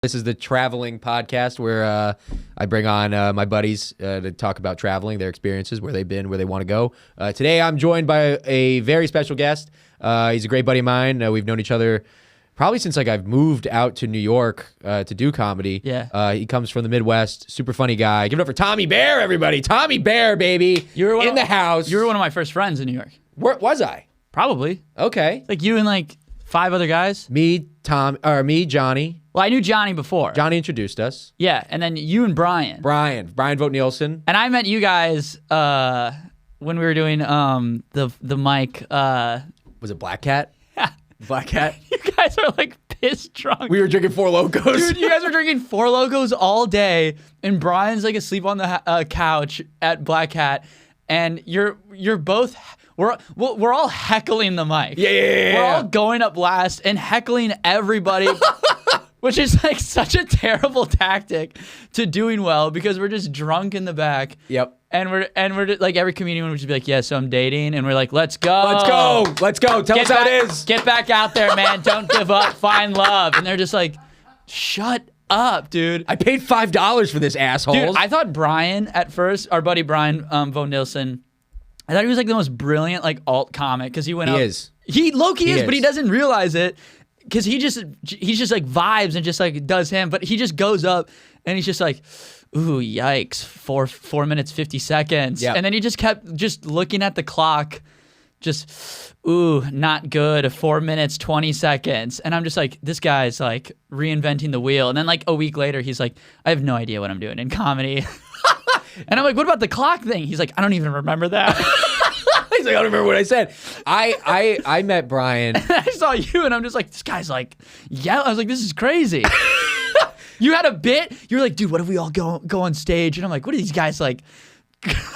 This is the traveling podcast where I bring on my buddies to talk about traveling, their experiences, where they've been, where they want to go. Today, I'm joined by a very special guest. He's a great buddy of mine. We've known each other probably since I've moved out to New York to do comedy. Yeah. He comes from the Midwest. Super funny guy. Give it up for Tommy Bayer, everybody. Tommy Bayer, baby. In the house. You were one of my first friends in New York. Where was I? Probably. Okay. Like you and like 5 other guys. Me, Johnny. Well, I knew Johnny before. Johnny introduced us. Yeah, and then you and Brian. Brian Vogt Nielsen. And I met you guys when we were doing the mic. Was it Black Cat? Black Cat. You guys are like piss drunk. We were drinking Four Locos. Dude, you guys were drinking Four Locos all day, and Brian's like asleep on the couch at Black Cat, and you're both. We're all heckling the mic. Yeah. We're all going up last and heckling everybody. Which is like such a terrible tactic to doing well because we're just drunk in the back. Yep. And we're like every comedian would just be like, yeah, so I'm dating, and we're like, let's go. Tell us how it is. Get back out there, man. Don't give up. Find love. And they're just like, shut up, dude. I paid $5 for this asshole. Dude, I thought Brian at first, our buddy Brian Vogt Nielsen, I thought he was like the most brilliant like alt comic because he went up. He is. He low-key is, is, but he doesn't realize it. Because he's just like vibes and just like does him, but he just goes up and he's just like, ooh, yikes, 4 minutes 50 seconds, yep. And then he just kept just looking at the clock, just ooh, not good, 4 minutes 20 seconds, and I'm just like, this guy's like reinventing the wheel, and then like a week later he's like, I have no idea what I'm doing in comedy, and I'm like, what about the clock thing? He's like, I don't even remember that. He's like, I don't remember what I said. I met Brian. I saw you, and I'm just like, this guy's like, yeah. I was like, this is crazy. You had a bit. You were like, dude, what if we all go on stage? And I'm like, what are these guys like?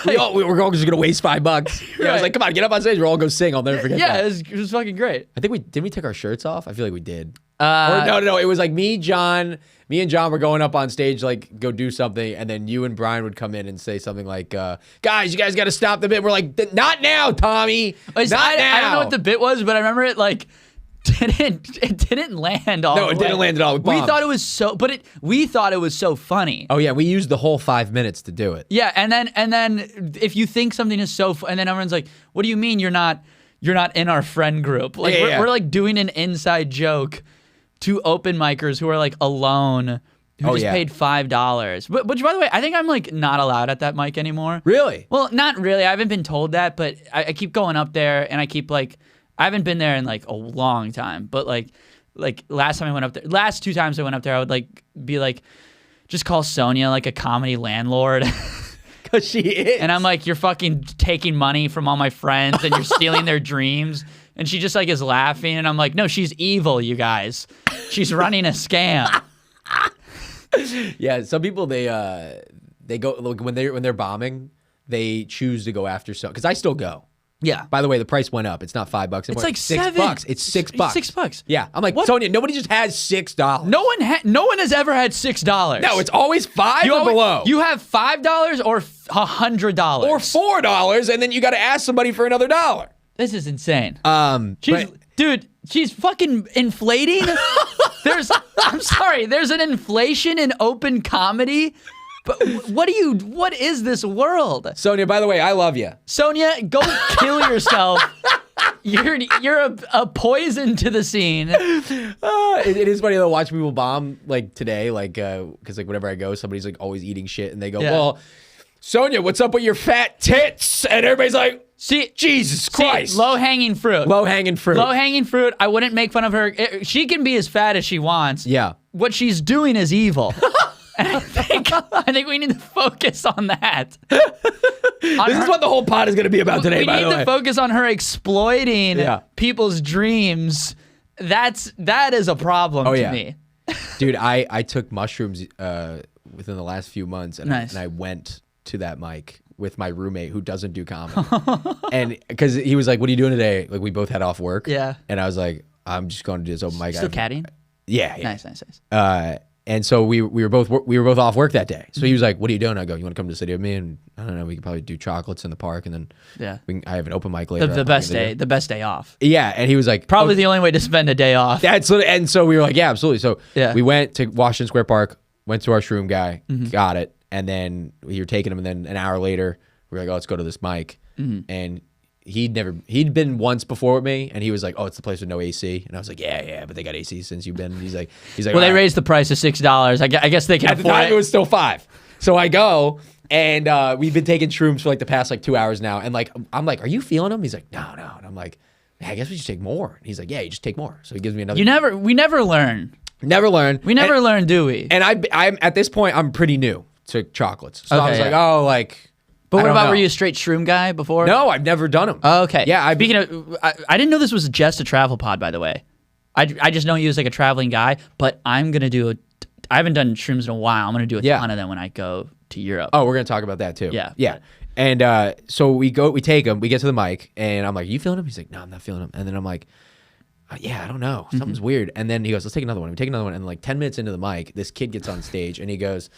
We're all just gonna waste $5. Right. I was like, come on, get up on stage. We'll all go sing. I'll never forget that. Yeah, it was fucking great. I think did we take our shirts off? I feel like we did. Or no. It was like me and John were going up on stage, like go do something, and then you and Brian would come in and say something like, "Guys, you guys got to stop the bit." We're like, "Not now, Tommy. Not now." I don't know what the bit was, but I remember it like didn't land all. No, it didn't land at all. We thought it was so, we thought it was so funny. Oh yeah, we used the whole 5 minutes to do it. Yeah, and then if you think something is so, and then everyone's like, "What do you mean you're not in our friend group?" Like we're like doing an inside joke to open micers who are like alone, who just paid $5. Which, by the way, I think I'm like not allowed at that mic anymore. Really? Well, not really. I haven't been told that, but I keep going up there, and I keep like, I haven't been there in like a long time. But like last time I went up there, last 2 times I went up there, I would like be like, just call Sonia like a comedy landlord. Because she is. And I'm like, you're fucking taking money from all my friends, and you're stealing their dreams. And she just like is laughing, and I'm like, no, she's evil, you guys. She's running a scam. Yeah, some people they go, look, when they're bombing, they choose to go after some, because I still go. Yeah. By the way, the price went up. It's not $5 anymore. It's like $6. It's $6. $6. Yeah, I'm like, what? Sonia, nobody just has $6. No one has ever had $6. No, it's always $5 or below. You have $5 or $100 or $4, and then you got to ask somebody for another $1. This is insane. Dude, she's fucking inflating. I'm sorry, there's an inflation in open comedy. But what is this world? Sonia, by the way, I love you. Sonia, go kill yourself. You're a poison to the scene. It is funny to watch people bomb like today, like because like whenever I go, somebody's like always eating shit, and they go, well, Sonia, what's up with your fat tits? And everybody's like, Jesus Christ. Low-hanging fruit. Low-hanging fruit. Low-hanging fruit. I wouldn't make fun of her. She can be as fat as she wants. Yeah. What she's doing is evil. And I think we need to focus on that. This is what the whole pod is going to be about today, by the way. We need to focus on her exploiting people's dreams. That is a problem to me. Dude, I took mushrooms within the last few months, and I went to that mic with my roommate who doesn't do comedy. And because he was like, what are you doing today? Like, we both had off work. Yeah. And I was like, I'm just going to do this open mic. Still caddying? Yeah. Nice. And so we were both off work that day. So he was like, "What are you doing?" I go, "You want to come to the city with me?" And I don't know, we could probably do chocolates in the park, and then I have an open mic later. The best day off. Yeah, and he was like, probably the only way to spend a day off. And so we were like, "Yeah, absolutely." So Yeah. we went to Washington Square Park, went to our shroom guy, got it, and then we were taking him, and then an hour later we were like, "Oh, let's go to this mic," and he'd been once before with me, and he was like, "Oh, it's the place with no AC," and I was like, "Yeah, but they got AC since you've been." He's like, well, they raised the price to $6. I guess they can at the afford time it. it was still $5. So I go, and we've been taking shrooms for like the past like 2 hours now, and like I'm like, "Are you feeling them?" He's like, No, and I'm like, "Yeah, I guess we should take more." And he's like, "Yeah, you just take more." So he gives me another. We never learn. Never learn. We never learn, do we? And I'm at this point, I'm pretty new to chocolates, so I was Okay, like, "Oh, like." But what about, know. were you a straight shroom guy before? No, I've never done them. Oh, okay. Yeah. Speaking of, I didn't know this was just a travel pod, by the way. I just know you as like a traveling guy, but I'm going to do I haven't done shrooms in a while. I'm going to do a ton of them when I go to Europe. Oh, we're going to talk about that too. Yeah. Yeah. And so we take him, we get to the mic, and I'm like, "You feeling him?" He's like, "No, I'm not feeling him." And then I'm like, "Yeah, I don't know. Something's weird." And then he goes, "Let's take another one." We take another one, and like 10 minutes into the mic, this kid gets on stage, and he goes,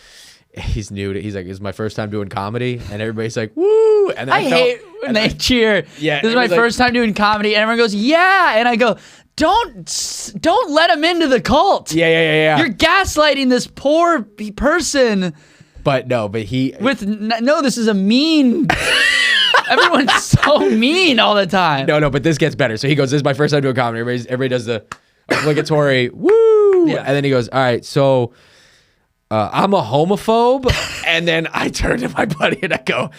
he's new to, he's like, "This is my first time doing comedy," and everybody's like, "Woo!" And then I hate when they cheer. Yeah, This is my first time doing comedy, and everyone goes, "Yeah," and I go, Don't let him into the cult. Yeah. You're gaslighting this poor person." But he No, this is a mean. Everyone's so mean all the time. No, but this gets better. So he goes, "This is my first time doing comedy." Everybody does the obligatory woo, Yeah. and then he goes, "All right, so I'm a homophobe," and then I turn to my buddy and I go,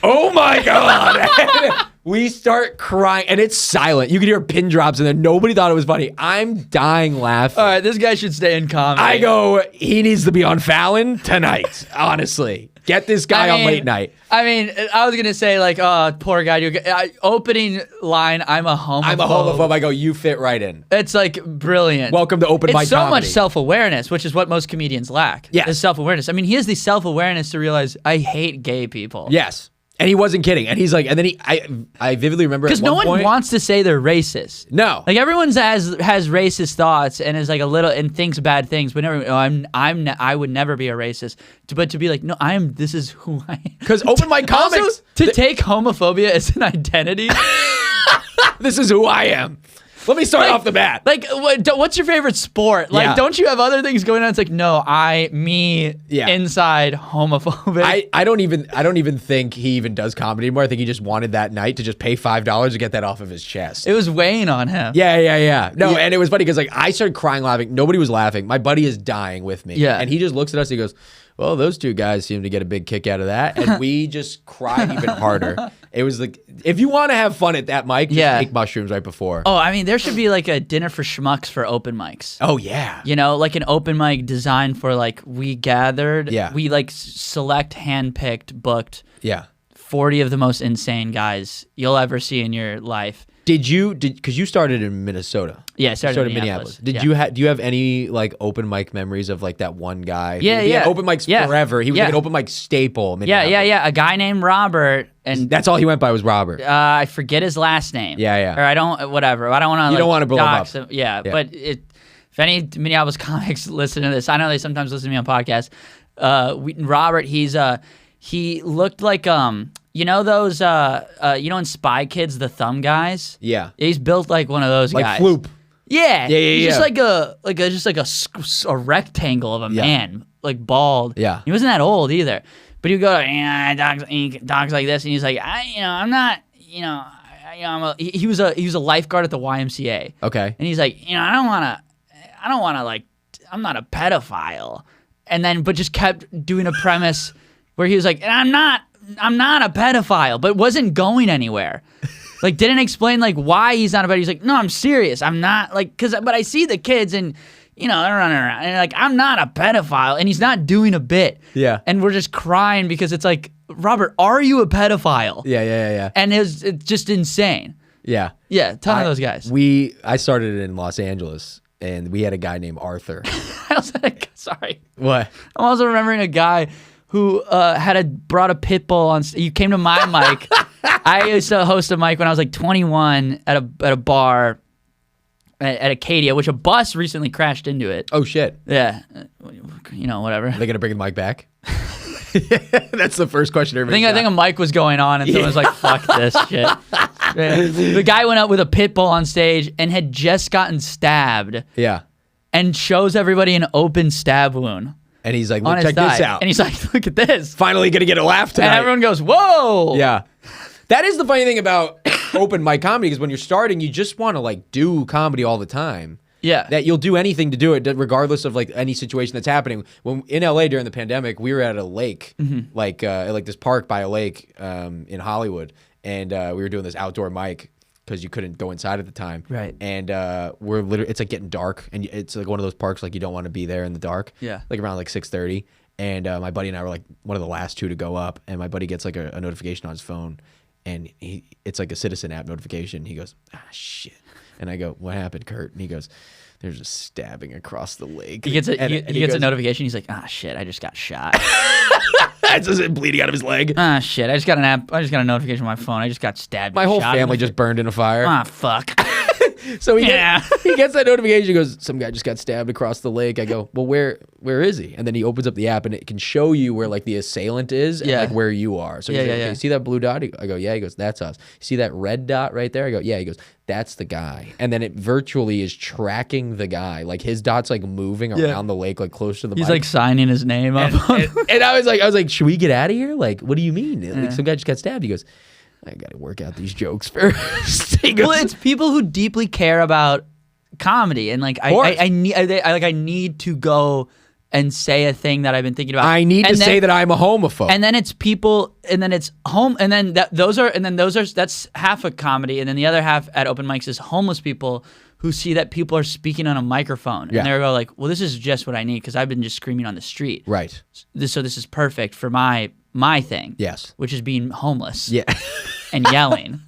"Oh my god!" And we start crying, and it's silent. You can hear pin drops, and then nobody thought it was funny. I'm dying laughing. All right, this guy should stay in comedy. I go, he needs to be on Fallon tonight. Honestly, get this guy on late night. I mean, I was gonna say like, "Oh, poor guy." Opening line, "I'm a homophobe." I'm a homophobe. I go, you fit right in. It's like brilliant. Welcome to open mic It's so comedy. much self-awareness, which is what most comedians lack. Yes. Is self-awareness. I mean, he has the self-awareness to realize, I hate gay people. Yes. And he wasn't kidding. And he's like, and then I vividly remember Because no one wants to say they're racist. No. Like everyone has racist thoughts and is like a little and thinks bad things, but never. Oh, I would never be a racist. But to be like, no, this is who I am. Because open mic comics. Also, to take homophobia as an identity. This is who I am. Let me start off the bat. Like, what's your favorite sport? Like, don't you have other things going on? It's like, no, inside homophobic. I don't even think he even does comedy anymore. I think he just wanted that night to just pay $5 to get that off of his chest. It was weighing on him. Yeah. No, and it was funny because like I started crying laughing. Nobody was laughing. My buddy is dying with me. Yeah. And he just looks at us. He goes, "Well, those two guys seem to get a big kick out of that," and we just cried even harder. It was like, if you want to have fun at that mic, just take mushrooms right before. Oh, I mean, there should be like a dinner for schmucks for open mics. Oh yeah. You know, like an open mic designed for like we gathered. Yeah. We like select, handpicked, booked. Yeah. 40 of the most insane guys you'll ever see in your life. Because you started in Minnesota. Yeah, I started in Minneapolis. Minneapolis. Do you have any like open mic memories of like that one guy? Yeah, He had yeah. open mics Yeah. forever. He was Yeah. like an open mic staple. In Minneapolis. Yeah. A guy named Robert, and That's all he went by was Robert. I forget his last name. Yeah. Or I don't. Whatever. I don't want to. You don't wanna blow him up. dox him. Yeah. But if any Minneapolis comics listen to this, I know they sometimes listen to me on podcasts. Robert, he looked like you know those in Spy Kids, the thumb guys. Yeah. He's built like one of those Like guys. Floop. Yeah. He's just Yeah. like a rectangle of a man, like bald. Yeah. He wasn't that old either, but he would go, dogs like this, and he's like, I'm not, he was a lifeguard at the YMCA. Okay. And he's like, I don't want to like, I'm not a pedophile. And then, but just kept doing a premise where he was like, I'm not a pedophile, but wasn't going anywhere. Like, didn't explain like why he's not a pedophile. He's like, no, I'm serious. I'm not like, but I see the kids and, they're running around and like, I'm not a pedophile. And he's not doing a bit. Yeah. And we're just crying because it's like, Robert, are you a pedophile? Yeah. And it's just insane. Yeah. Yeah. Ton of those guys. I started in Los Angeles, and we had a guy named Arthur. I also sorry. What? I'm also remembering a guy who brought a pit bull on. You came to my mic. I used to host a mic when I was like 21 at a bar at Acadia, which a bus recently crashed into it. Oh shit. Yeah, whatever. Are they gonna bring the mic back? That's the first question I think a mic was going on, and someone was like, "Fuck this shit." The guy went up with a pit bull on stage and had just gotten stabbed. Yeah. And shows everybody an open stab wound. And he's like, look, check this out. And he's like, look at this. Finally gonna get a laugh tonight. And everyone goes, whoa. Yeah. That is the funny thing about open mic comedy, because when you're starting, you just want to like do comedy all the time. Yeah. That you'll do anything to do it, regardless of like any situation that's happening. When in LA during the pandemic, we were at a lake, like this park by a lake in Hollywood, and we were doing this outdoor mic because you couldn't go inside at the time. Right. And we're literally, it's like getting dark, and it's like one of those parks like you don't want to be there in the dark. Yeah. Like around like 6:30, and my buddy and I were like one of the last two to go up, and my buddy gets like a notification on his phone, and it's like a Citizen app notification. He goes, ah, shit. And I go, what happened, Kurt? And he goes, there's a stabbing across the lake. He gets a goes, notification. He's like, ah, shit, I just got shot. It's just bleeding out of his leg. Ah, shit, I just got a notification on my phone. I just got stabbed. My whole family just burned in a fire. Ah, fuck. So he gets that notification. He goes, some guy just got stabbed across the lake. I go, well, where is he? And then he opens up the app, and it can show you where like the assailant is and like where you are. So he's like, okay, see that blue dot? I go, yeah. He goes, that's us. You see that red dot right there? I go, yeah. He goes, that's the guy. And then it virtually is tracking the guy. Like his dot's like moving around the lake, like close to the He's mic. like signing his name up. And I was like, should we get out of here? Like, what do you mean? Like, some guy just got stabbed. He goes, I gotta work out these jokes first. Well, it's people who deeply care about comedy, and like I need to go and say a thing that I've been thinking about. I need to say that I'm a homophobe. And then it's people, and then it's home, and then that's half of comedy, and then the other half at open mics is homeless people who see that people are speaking on a microphone, and they're like, well, this is just what I need because I've been just screaming on the street. Right. So this is perfect for my thing. Yes. Which is being homeless. Yeah. And yelling.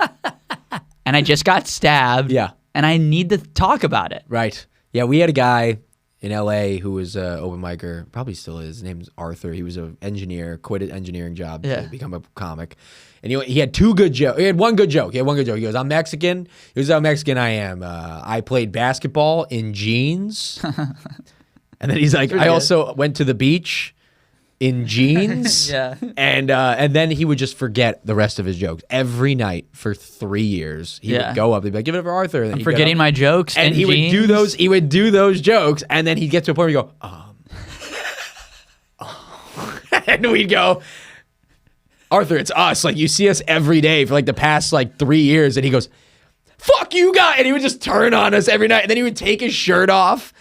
And I just got stabbed. Yeah. And I need to talk about it. Right. Yeah, we had a guy in LA who was an open micer, probably still is. His name's Arthur. He was an engineer, quit an engineering job to become a comic. And he had two good jokes. He had one good joke. He goes, I'm Mexican. He goes, how Mexican I am. I played basketball in jeans. And then he's like, I also went to the beach in jeans. Yeah. And then he would just forget the rest of his jokes. Every night for 3 years, he would go up. He'd be like, give it up for Arthur. And then I'm forgetting my jokes and he jeans. would do those jokes, and then he'd get to a point where he'd go, and we'd go, Arthur, it's us. Like, you see us every day for like the past like 3 years. And he goes, fuck you guys. And he would just turn on us every night. And then he would take his shirt off.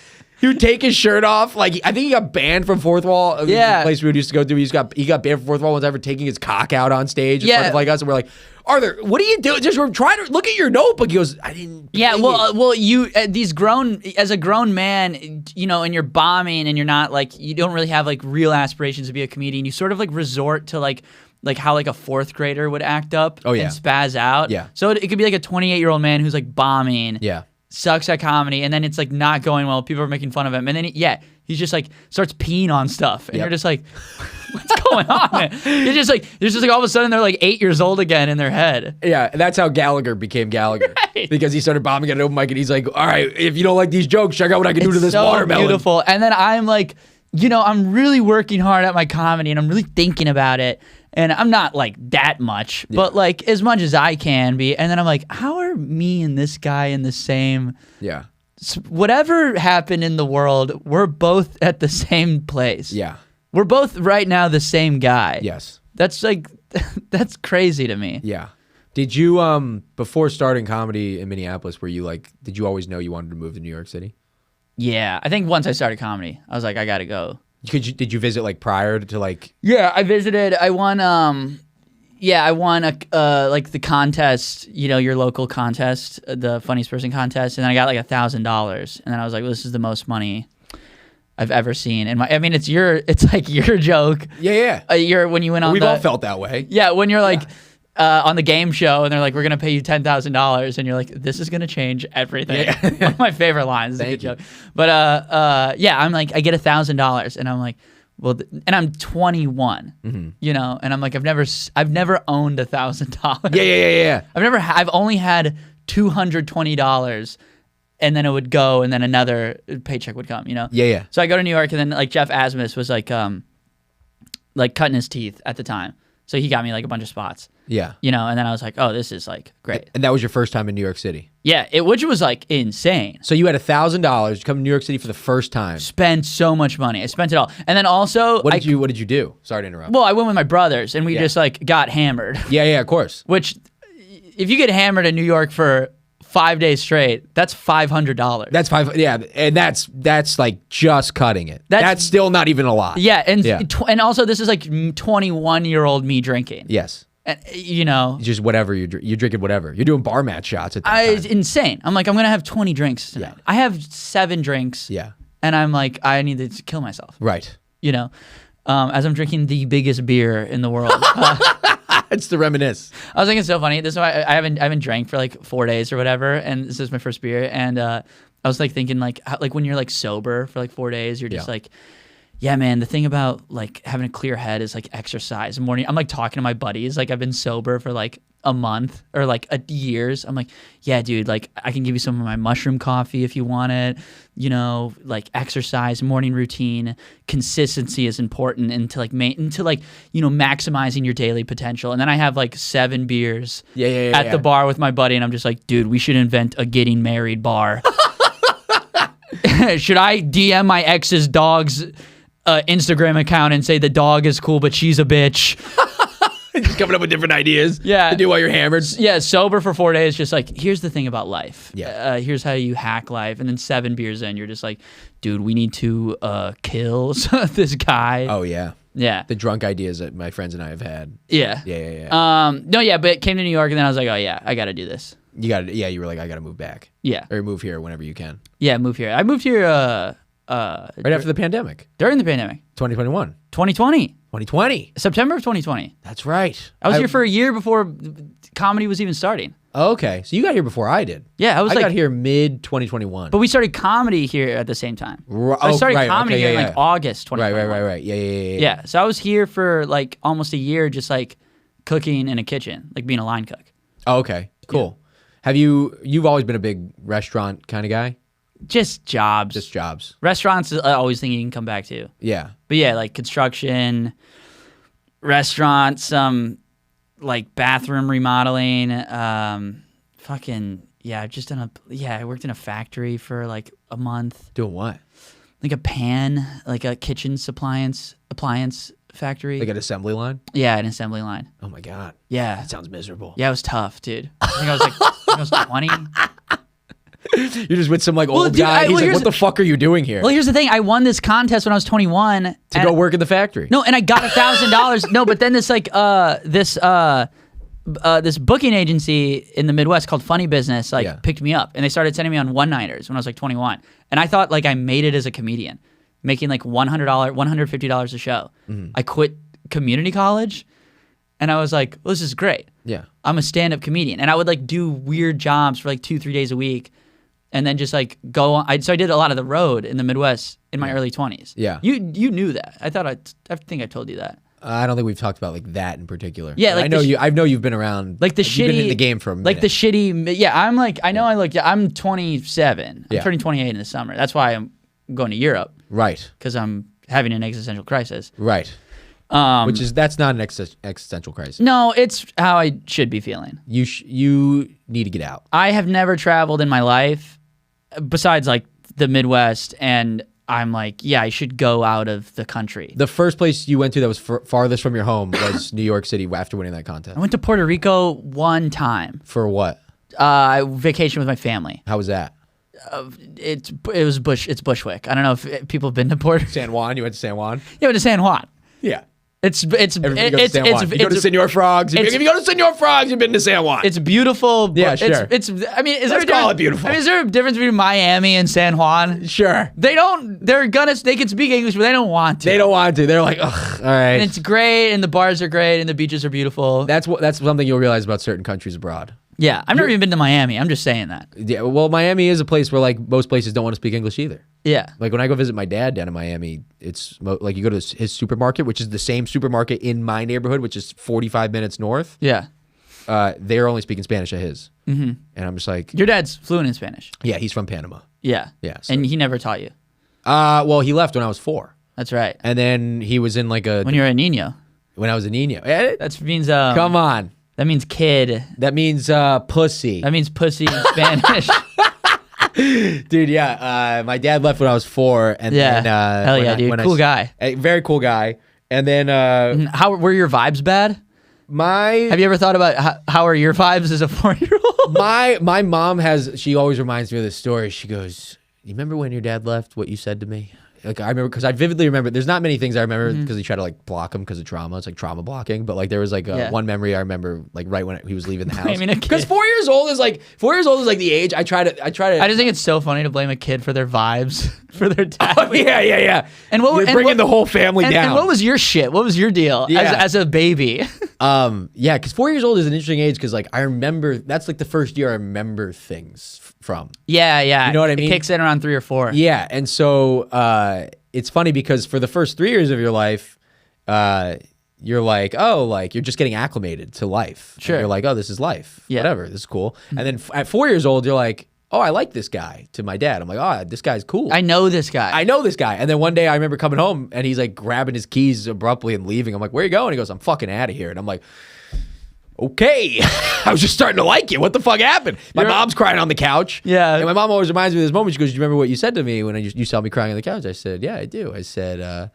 He would take his shirt off. Like, I think he got banned from Fourth Wall. Yeah. The place we used to go to. He got banned from Fourth Wall once ever taking his cock out on stage in front of like us. And we're like, Arthur, what are you doing? Just try to look at your notebook. He goes, I didn't. Yeah, well, you as a grown man, you know, and you're bombing, and you're not like, you don't really have like real aspirations to be a comedian. You sort of like resort to like how like a fourth grader would act up and spaz out. Yeah. So it could be like a 28-year-old man who's like bombing. Yeah. Sucks at comedy, and then it's like not going well. People are making fun of him, and then he just like starts peeing on stuff, and you're just like, what's going on? It's just like all of a sudden they're like 8 years old again in their head. Yeah, and that's how Gallagher became Gallagher because he started bombing at an open mic, and he's like, all right, if you don't like these jokes, check out what I can do to this watermelon. Beautiful. And then I'm like, you know, I'm really working hard at my comedy, and I'm really thinking about it. And I'm not like that much, but like as much as I can be. And then I'm like, how are me and this guy in the same? Yeah. Whatever happened in the world, we're both at the same place. Yeah. We're both right now the same guy. Yes. That's like, that's crazy to me. Yeah. Did you, before starting comedy in Minneapolis, did you always know you wanted to move to New York City? Yeah. I think once I started comedy, I was like, I got to go. Did you visit like prior to like? Yeah, I visited. I won. I won like the contest. You know, your local contest, the funniest person contest, and then I got like $1,000, and then I was like, well, this is the most money I've ever seen. And it's like your joke. Yeah, yeah. When you went on. We've all felt that way. Yeah, when you're like. On the game show, and they're like, we're going to pay you $10,000. And you're like, this is going to change everything. Yeah. One of my favorite lines. It's a good joke. But I'm like, I get $1,000. And I'm like, well, and I'm 21, you know? And I'm like, I've never owned $1,000. Yeah. I've only had $220. and then it would go, and then another paycheck would come, Yeah, yeah. So I go to New York, and then like Jeff Asmus was like cutting his teeth at the time. So he got me like a bunch of spots. Yeah. And then I was like, oh, this is like great. And that was your first time in New York City? Yeah, which was like insane. So you had $1,000 to come to New York City for the first time. Spent so much money. I spent it all. And then also... What did you do? Sorry to interrupt. Well, I went with my brothers, and we just like got hammered. Yeah, of course. Which, if you get hammered in New York for 5 days straight, that's $500. That's and that's like just cutting it. That's still not even a lot. Yeah, and also this is like 21-year-old me drinking. Yes. And, just whatever you're drinking, whatever you're doing, bar mat shots at that time. It's insane. I'm like, I'm gonna have 20 drinks tonight. Yeah. I have 7 drinks. Yeah. And I'm like, I need to kill myself. Right. As I'm drinking the biggest beer in the world. It's to reminisce. I was thinking it's so funny. This is why I haven't drank for like 4 days or whatever, and this is my first beer. And I was like thinking like when you're like sober for like 4 days, you're just like, yeah, man. The thing about like having a clear head is like exercise. Morning, I'm like talking to my buddies. Like I've been sober for like a month or like years. I'm like, yeah, dude. Like I can give you some of my mushroom coffee if you want it. Like exercise, morning routine, consistency is important into maximizing your daily potential. And then I have like 7 beers at the bar with my buddy, and I'm just like, dude, we should invent a getting married bar. Should I DM my ex's dog's Instagram account and say the dog is cool, but she's a bitch? Just coming up with different ideas. Yeah. To do while you're hammered. Yeah, sober for 4 days, just like, here's the thing about life. Yeah. Here's how you hack life. And then 7 beers in, you're just like, dude, we need to kill this guy. Oh, yeah. Yeah. The drunk ideas that my friends and I have had. Yeah. Yeah. But came to New York, and then I was like, oh, yeah, I got to do this. You were like, I got to move back. Yeah. Or move here whenever you can. Yeah, move here. I moved here right after the pandemic. during the pandemic. 2021. 2020. 2020. September of 2020. That's right. I was here for a year before comedy was even starting. Oh, okay. So you got here before I did. Yeah, I got here mid 2021. But we started comedy here at the same time. I started comedy here in like August 2021. Right. Yeah. Yeah, so I was here for like almost a year, just like cooking in a kitchen, like being a line cook. Oh, okay. Cool. Yeah. You've always been a big restaurant kind of guy? Just jobs. Just jobs. Restaurants, I always think you can come back to. Yeah. But yeah, like construction, restaurants, like bathroom remodeling, I've just done I worked in a factory for like a month. Doing what? Like a kitchen appliance factory. Like an assembly line? Yeah, an assembly line. Oh my God. Yeah. That sounds miserable. Yeah, it was tough, dude. I think I was 20. You're just with some like old guy. He's like, what the fuck are you doing here? Well, here's the thing. I won this contest when I was 21. To go work in the factory. No, and I got $1,000. No, but then this this booking agency in the Midwest called Funny Business picked me up, and they started sending me on one-nighters when I was like 21. And I thought like I made it as a comedian, making like $150 a show. Mm-hmm. I quit community college, and I was like, well, this is great. Yeah. I'm a stand-up comedian. And I would like do weird jobs for like 2-3 days a week, and then just like go on. So I did a lot of the road in the Midwest in my early 20s. Yeah. You knew that. I think I told you that. I don't think we've talked about like that in particular. Yeah, like I know you've been around. Like the you've shitty. Been in the game for a minute. Like the shitty. Yeah, I'm like I'm 27. I'm turning 28 in the summer. That's why I'm going to Europe. Right. Because I'm having an existential crisis. Right. That's not an existential crisis. No, it's how I should be feeling. You need to get out. I have never traveled in my life, besides like the Midwest, and I'm like, yeah, I should go out of the country. The first place you went to that was farthest from your home was New York City after winning that contest. I went to Puerto Rico one time. For what? Vacation with my family. How was that? It's Bushwick. I don't know if people have been to Puerto. San Juan. You went to San Juan. Yeah, I went to San Juan. Yeah. You go to Senor Frogs. If you go to Senor Frogs, you've been to San Juan. It's beautiful. Yeah, sure. Let's call it beautiful. I mean, is there a difference between Miami and San Juan? Sure. They can speak English, but they don't want to. They don't want to. They're like, ugh, all right. And it's great, and the bars are great, and the beaches are beautiful. That's something you'll realize about certain countries abroad. Yeah, I've never even been to Miami. I'm just saying that. Yeah, well, Miami is a place where like most places don't want to speak English either. Yeah. Like when I go visit my dad down in Miami, it's like you go to his supermarket, which is the same supermarket in my neighborhood, which is 45 minutes north. Yeah. They're only speaking Spanish at his. And I'm just like, Your dad's fluent in Spanish. yeah, he's from Panama. Yeah. Yeah, so- And he never taught you. Well, he left when I was 4. That's right. And then he was in like When you're a niño. when I was a Nino. That means Come on. That means kid. That means pussy. That means pussy in Spanish. Dude, yeah. My dad left when I was 4. And Yeah. then, Hell yeah, dude. Cool guy. A very cool guy. And then How were your vibes bad? Have you ever thought about how are your vibes as a 4-year-old? my mom she always reminds me of this story. She goes, you remember when your dad left, what you said to me? Like, I remember, because I vividly remember, there's not many things I remember because he tried to like block him because of trauma. It's like trauma blocking. But like there was like one memory I remember like right when he was leaving the house. Because 4 years old is like the age I try to. I just think it's so funny to blame a kid for their vibes, for their dad. Oh, yeah. And what You're bringing the whole family down. And what was your shit? What was your deal as a baby? Yeah, because 4 years old is an interesting age because like I remember, that's like the first year I remember things from. Yeah. You know what I mean? It kicks in around 3 or 4. Yeah, and so it's funny because for the first 3 years of your life, you're like, oh, like you're just getting acclimated to life. Sure. And you're like, oh, this is life. Yeah. Whatever, this is cool. And then at 4 years old, you're like, oh, I like this guy. To my dad, I'm like, oh, this guy's cool. I know this guy. I know this guy. And then one day I remember coming home and he's like grabbing his keys abruptly and leaving. I'm like, where are you going? He goes, I'm fucking out of here. And I'm like, okay. I was just starting to like you. What the fuck happened? My mom's crying on the couch. Yeah. And my mom always reminds me of this moment. She goes, do you remember what you said to me when you saw me crying on the couch? I said, yeah, I do. I said,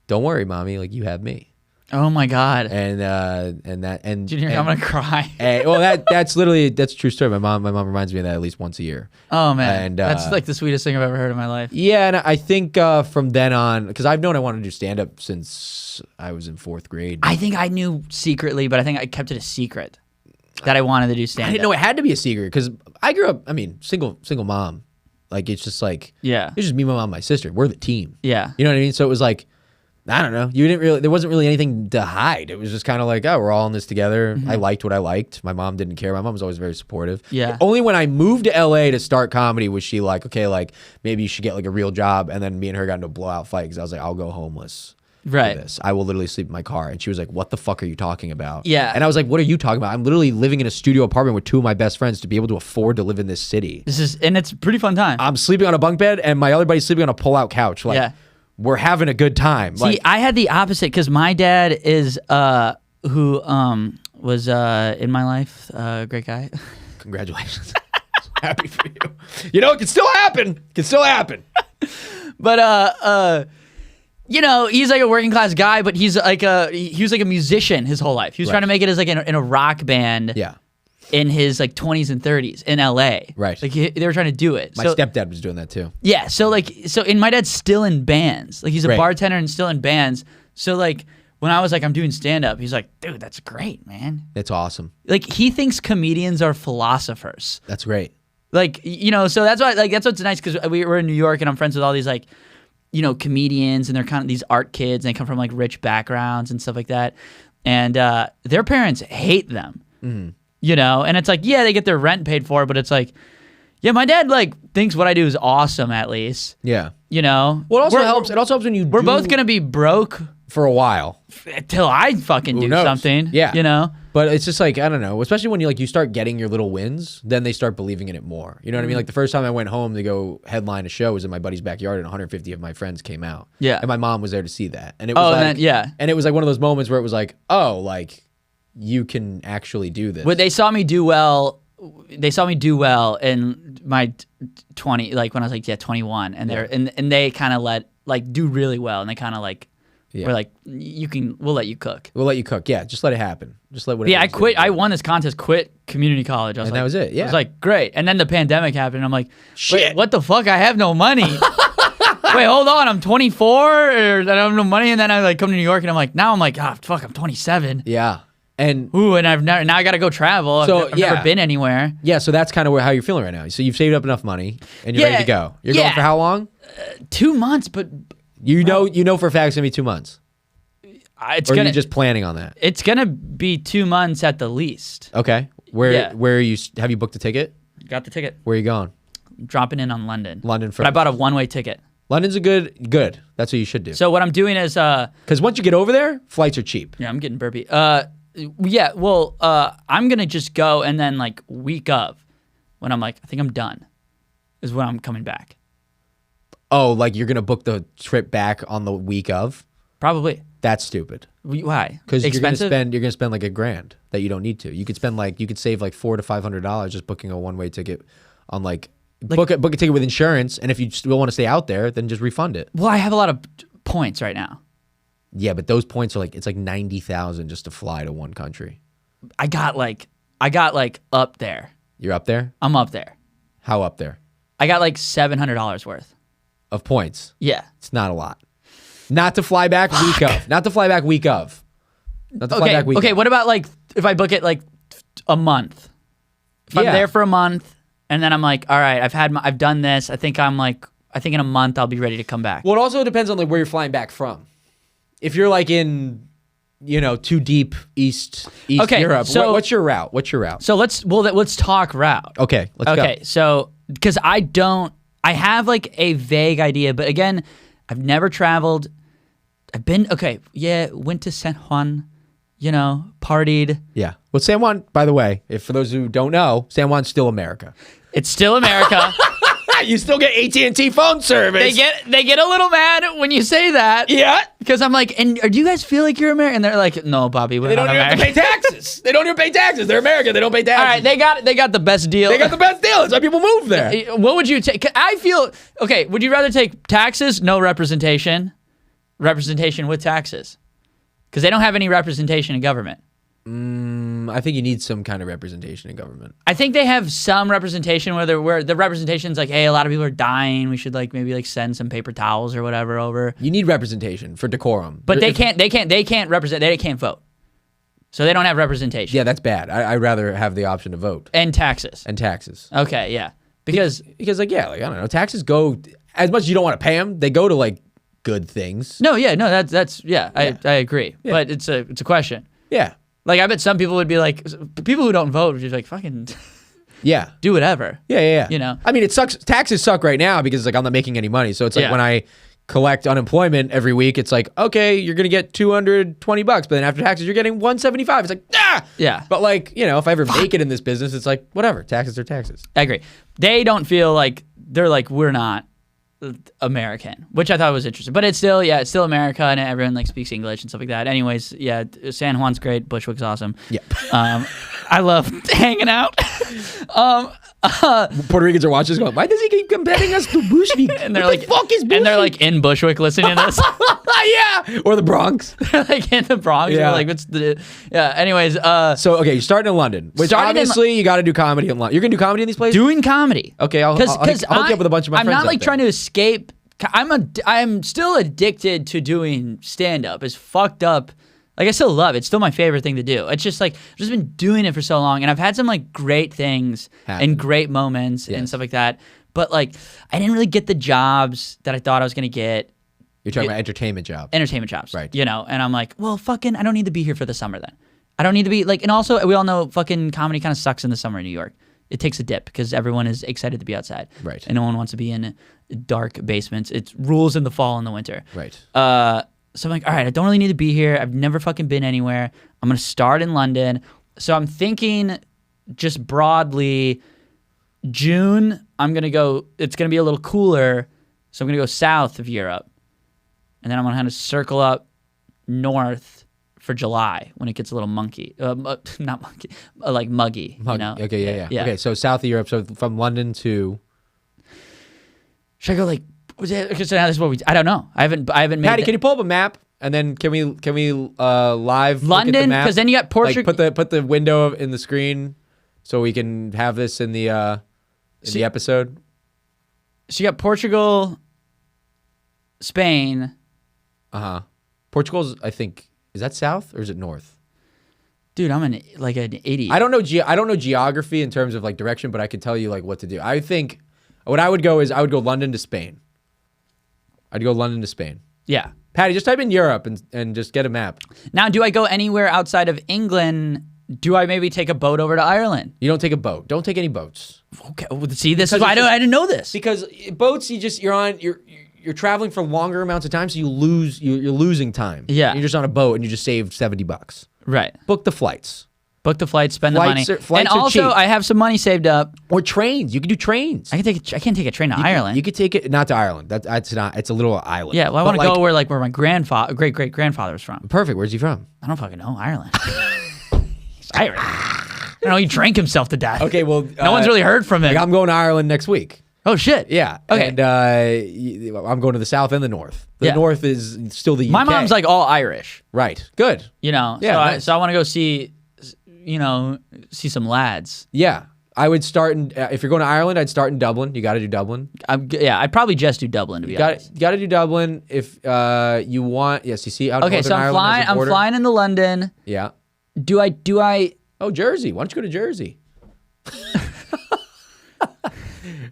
don't worry, mommy. Like, you have me. Oh my God. And Junior, I'm gonna cry. That's a true story. My mom reminds me of that at least once a year. Oh man, and that's like the sweetest thing I've ever heard in my life. Yeah, and I think from then on, because I've known I wanted to do stand up since I was in 4th grade. I think I knew secretly, but I think I kept it a secret that I wanted to do stand up. I didn't know it had to be a secret because I grew up. I mean, single mom. Like it's just like it's just me, my mom, my sister. We're the team. Yeah, you know what I mean. So it was like, I don't know. There wasn't really anything to hide. It was just kind of like, oh, we're all in this together. I liked what I liked. My mom didn't care. My mom was always very supportive. Yeah. Only when I moved to LA to start comedy was she like, okay, like maybe you should get like a real job. And then me and her got into a blowout fight because I was like, I'll go homeless. Right. For this. I will literally sleep in my car. And she was like, what the fuck are you talking about? Yeah. And I was like, what are you talking about? I'm literally living in a studio apartment with 2 of my best friends to be able to afford to live in this city. And it's a pretty fun time. I'm sleeping on a bunk bed and my other buddy's sleeping on a pull-out couch. Like, we're having a good time. See, I had the opposite because my dad is who was in my life, great guy. Congratulations. Happy for you. You know, it can still happen. It can still happen. But you know, he's like a working class guy, but he was like a musician his whole life. He was trying to make it as like in a rock band. Yeah. In his like 20s and 30s in LA. Right. Like they were trying to do it. My stepdad was doing that too. Yeah. So and my dad's still in bands. Like he's a bartender and still in bands. So like when I was like, I'm doing stand up, he's like, dude, that's great, man. That's awesome. Like he thinks comedians are philosophers. That's great. Like, you know, so that's why, like, that's what's nice because we're in New York and I'm friends with all these like, you know, comedians and they're kind of these art kids and they come from like rich backgrounds and stuff like that. And their parents hate them. Mm-hmm. You know, and it's like, yeah, they get their rent paid for, but it's like, yeah, my dad like thinks what I do is awesome at least. Yeah. You know? Well, it also helps when we're both going to be broke for a while. Till I fucking do something. Yeah. You know? But it's just like, I don't know, especially when you start getting your little wins, then they start believing in it more. You know what I mean? Like the first time I went home to go headline a show was in my buddy's backyard and 150 of my friends came out. Yeah. And my mom was there to see that. And it was and it was like one of those moments where it was like, oh, like you can actually do this. But they saw me do well. They saw me do well in my 20, like when I was like 21, and and they kind of do really well, and they kind of we're like, we'll let you cook. We'll let you cook. Yeah, just let it happen. Just let whatever. Yeah, I quit. I won this contest. Quit community college. I was that was it. Yeah, I was like, great. And then the pandemic happened. And I'm like, shit, what the fuck? I have no money. Wait, hold on. I'm 24, or I don't have no money. And then I come to New York, and I'm like, ah, fuck, I'm 27. Yeah. And now I got to go travel. So I've never been anywhere. Yeah, so that's kind of how you're feeling right now. So you've saved up enough money and you're ready to go. You're going for how long? 2 months, but you know for a fact it's gonna be 2 months. Are you just planning on that? It's gonna be 2 months at the least. Okay. Where are you? Have you booked a ticket? Got the ticket. Where are you going? Dropping in on London. London first. But I bought a one-way ticket. London's a good. That's what you should do. So what I'm doing is because once you get over there, flights are cheap. Yeah, I'm getting burpy. Yeah, well, I'm gonna just go and then like week of, when I'm like, I think I'm done, is when I'm coming back. Oh, like you're gonna book the trip back on the week of? Probably. That's stupid. Why? Because you're Expensive? gonna spend like $1,000 that you don't need to. You could save like $400 to $500 just booking a one-way ticket on like book a ticket with insurance, and if you still want to stay out there, then just refund it. Well, I have a lot of points right now. Yeah, but those points are like it's like 90,000 just to fly to one country. I got like up there. You're up there? I'm up there. How up there? I got like $700 worth Of points. Yeah. It's not a lot. Not to fly back week of. Not to fly back week of. Not to fly back week Okay, of. what about like if I book it like a month? If I'm there for a month and then I'm like, all right, I've done this. I think in a month I'll be ready to come back. Well, it also depends on like where you're flying back from. If you're like in, too deep East Europe, so- what's your route? So let's talk route. Okay, let's go. Okay, so because I have like a vague idea, but again, I've never traveled. Went to San Juan, partied. Yeah. Well, San Juan, by the way, if for those who don't know, San Juan's still America. It's still America. You still get AT&T phone service. They get a little mad when you say that. Yeah. Because I'm like, and do you guys feel like you're American? And they're like, no, Bobby, we're They not don't even have to American. pay taxes. They don't even pay taxes. They're American. They don't pay taxes. All right, they got the best deal. They got the best deal. That's why people move there. What would you take? I feel okay. Would you rather take taxes, no representation with taxes? Because they don't have any representation in government. I think you need some kind of representation in government. I think they have some representation where the representation's like, hey, a lot of people are dying. We should maybe send some paper towels or whatever over. You need representation for decorum. But they can't represent. They can't vote. So they don't have representation. Yeah, that's bad. I'd rather have the option to vote. And taxes. Okay, yeah. Because I don't know. Taxes go, as much as you don't want to pay them, they go to good things. that's I agree. Yeah. But it's a question. Yeah. I bet some people would be like, people who don't vote would just like, fucking Yeah. do whatever. Yeah. I mean, it sucks. Taxes suck right now because I'm not making any money. So it's like when I collect unemployment every week, it's like, okay, you're going to get $220, but then after taxes, you're getting $175. It's like, ah! Yeah. But if I ever make it in this business, it's like, whatever. Taxes are taxes. I agree. They don't feel like, they're like, we're not American, which I thought was interesting. But it's still America, and everyone speaks English and stuff like that. Anyways, San Juan's great. Bushwick's awesome. Yeah. I love hanging out. Puerto Ricans are watching this going, why does he keep comparing us to Bushwick? And they're what the fuck is Bushwick? And they're in Bushwick listening to this. Yeah. Or the Bronx. They're in the Bronx. Yeah. What's the... Yeah, anyways. So, okay, you're starting in London. Which obviously you got to do comedy in London. You're going to do comedy in these places? Doing comedy. Okay, I'll hook you up with a bunch of my friends. I'm not trying to escape. I'm still addicted to doing stand-up. It's fucked up. I still love it. It's still my favorite thing to do. It's just I've just been doing it for so long, and I've had some great things and great moments and stuff like that. But I didn't really get the jobs that I thought I was gonna get. You're talking about entertainment jobs. Entertainment jobs, right? And I'm like, well, fucking, I don't need to be here for the summer then. I don't need to be and also we all know fucking comedy kind of sucks in the summer in New York. It takes a dip because everyone is excited to be outside, right? And no one wants to be in dark basements. It rules in the fall and the winter, right? So I'm like, all right, I don't really need to be here. I've never fucking been anywhere. I'm going to start in London. So I'm thinking just broadly, June, I'm going to go, it's going to be a little cooler. So I'm going to go south of Europe. And then I'm going to kind of circle up north for July when it gets a little muggy. Okay, yeah. Okay, so south of Europe. So from London to... Should I go okay, so now this is what I don't know. I haven't made. Patty, can you pull up a map and then can we live London? Because then you got Portugal. Put the window in the screen so we can have this in the the episode. So you got Portugal, Spain. Portugal's, I think, is that south or is it north? Dude, I'm an idiot. I don't know geography in terms of direction, but I can tell you what to do. I think what I would go is I would go London to Spain. I'd go London to Spain. Yeah. Patty, just type in Europe and just get a map. Now, do I go anywhere outside of England? Do I maybe take a boat over to Ireland? You don't take a boat. Don't take any boats. Okay. Well, see, this is why I didn't know this. Because boats, you're traveling for longer amounts of time, so you're losing time. Yeah. You're just on a boat and you just saved $70. Right. Book the flights. Book the flights, spend Flights the are- money. flights And are also, cheap. I have some money saved up. Or trains. You can do trains. I can't take a train to Ireland. You could take it, not to Ireland. That's not, it's a little island. yeah, well, I But want to go where my great grandfather was from. Perfect. Where's he from? I don't fucking know. Ireland. He's Irish. I don't know. He drank himself to death. Okay, well. No one's really heard from him. I'm going to Ireland next week. Oh, shit. Yeah. Okay. And I'm going to the south and the north. The Yeah. north is still the UK. My mom's like all Irish. Right. Good. You know. Yeah, So, nice. so I want to go see some lads. Yeah. I would start in, if you're going to Ireland, I'd start in Dublin. You got to do Dublin. I'd probably just do Dublin to be honest. You got to do Dublin if you want. Yes, you see how Okay, so I'm flying into London. Yeah. Do I Oh, Jersey. Why don't you go to Jersey?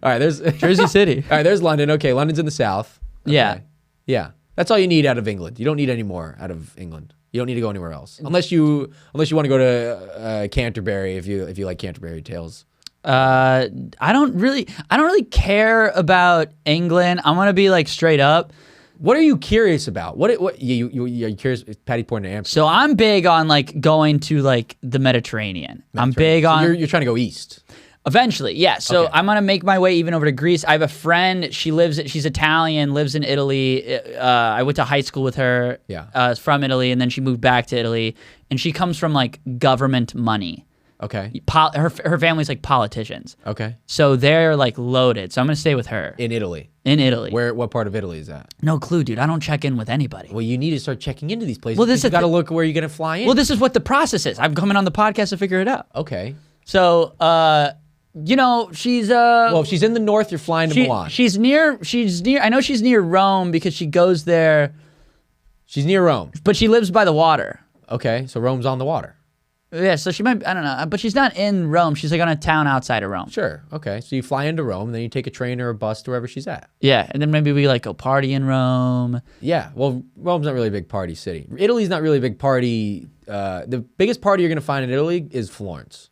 All right, there's Jersey City? All right, there's London. Okay, London's in the south. Okay. Yeah. Yeah. That's all you need out of England. You don't need any more out of England. You don't need to go anywhere else. Unless you want to go to Canterbury if you like Canterbury Tales. I don't really care about England. I'm gonna be like straight up. What are you curious about? What you're curious? Patty pointed to Amsterdam. So I'm big on like going to like the Mediterranean. I'm big So on you're trying to go east. eventually, yeah. So Okay. I'm gonna make my way even over to Greece. I have a friend. She's Italian, lives in Italy. I went to high school with her. Yeah. From Italy, and then she moved back to Italy, and she comes from like government money. Okay. Her family's like politicians. Okay. So they're like loaded. So I'm gonna stay with her In Italy. in Italy. What part of Italy is that? No clue, dude. I don't check in with anybody. Well, you need to start checking into these places. Well, this you is got to the- look where you're going to fly in. Well, this is what the process is. I'm coming on the podcast to figure it out. Okay. So, she's Well, if she's in the north, you're flying to Milan. she's near. I know she's near Rome because she goes there, She's near Rome. but she lives by the water. Okay, so Rome's on the water. Yeah, so she might. I don't know, but she's not in Rome. She's like on a town outside of Rome. Sure. Okay, so you fly into Rome, and then you take a train or a bus to wherever she's at. Yeah, and then maybe we like go party in Rome. Yeah. Well, Rome's not really a big party city. Italy's not really a big party. The biggest party you're going to find in Italy is Florence.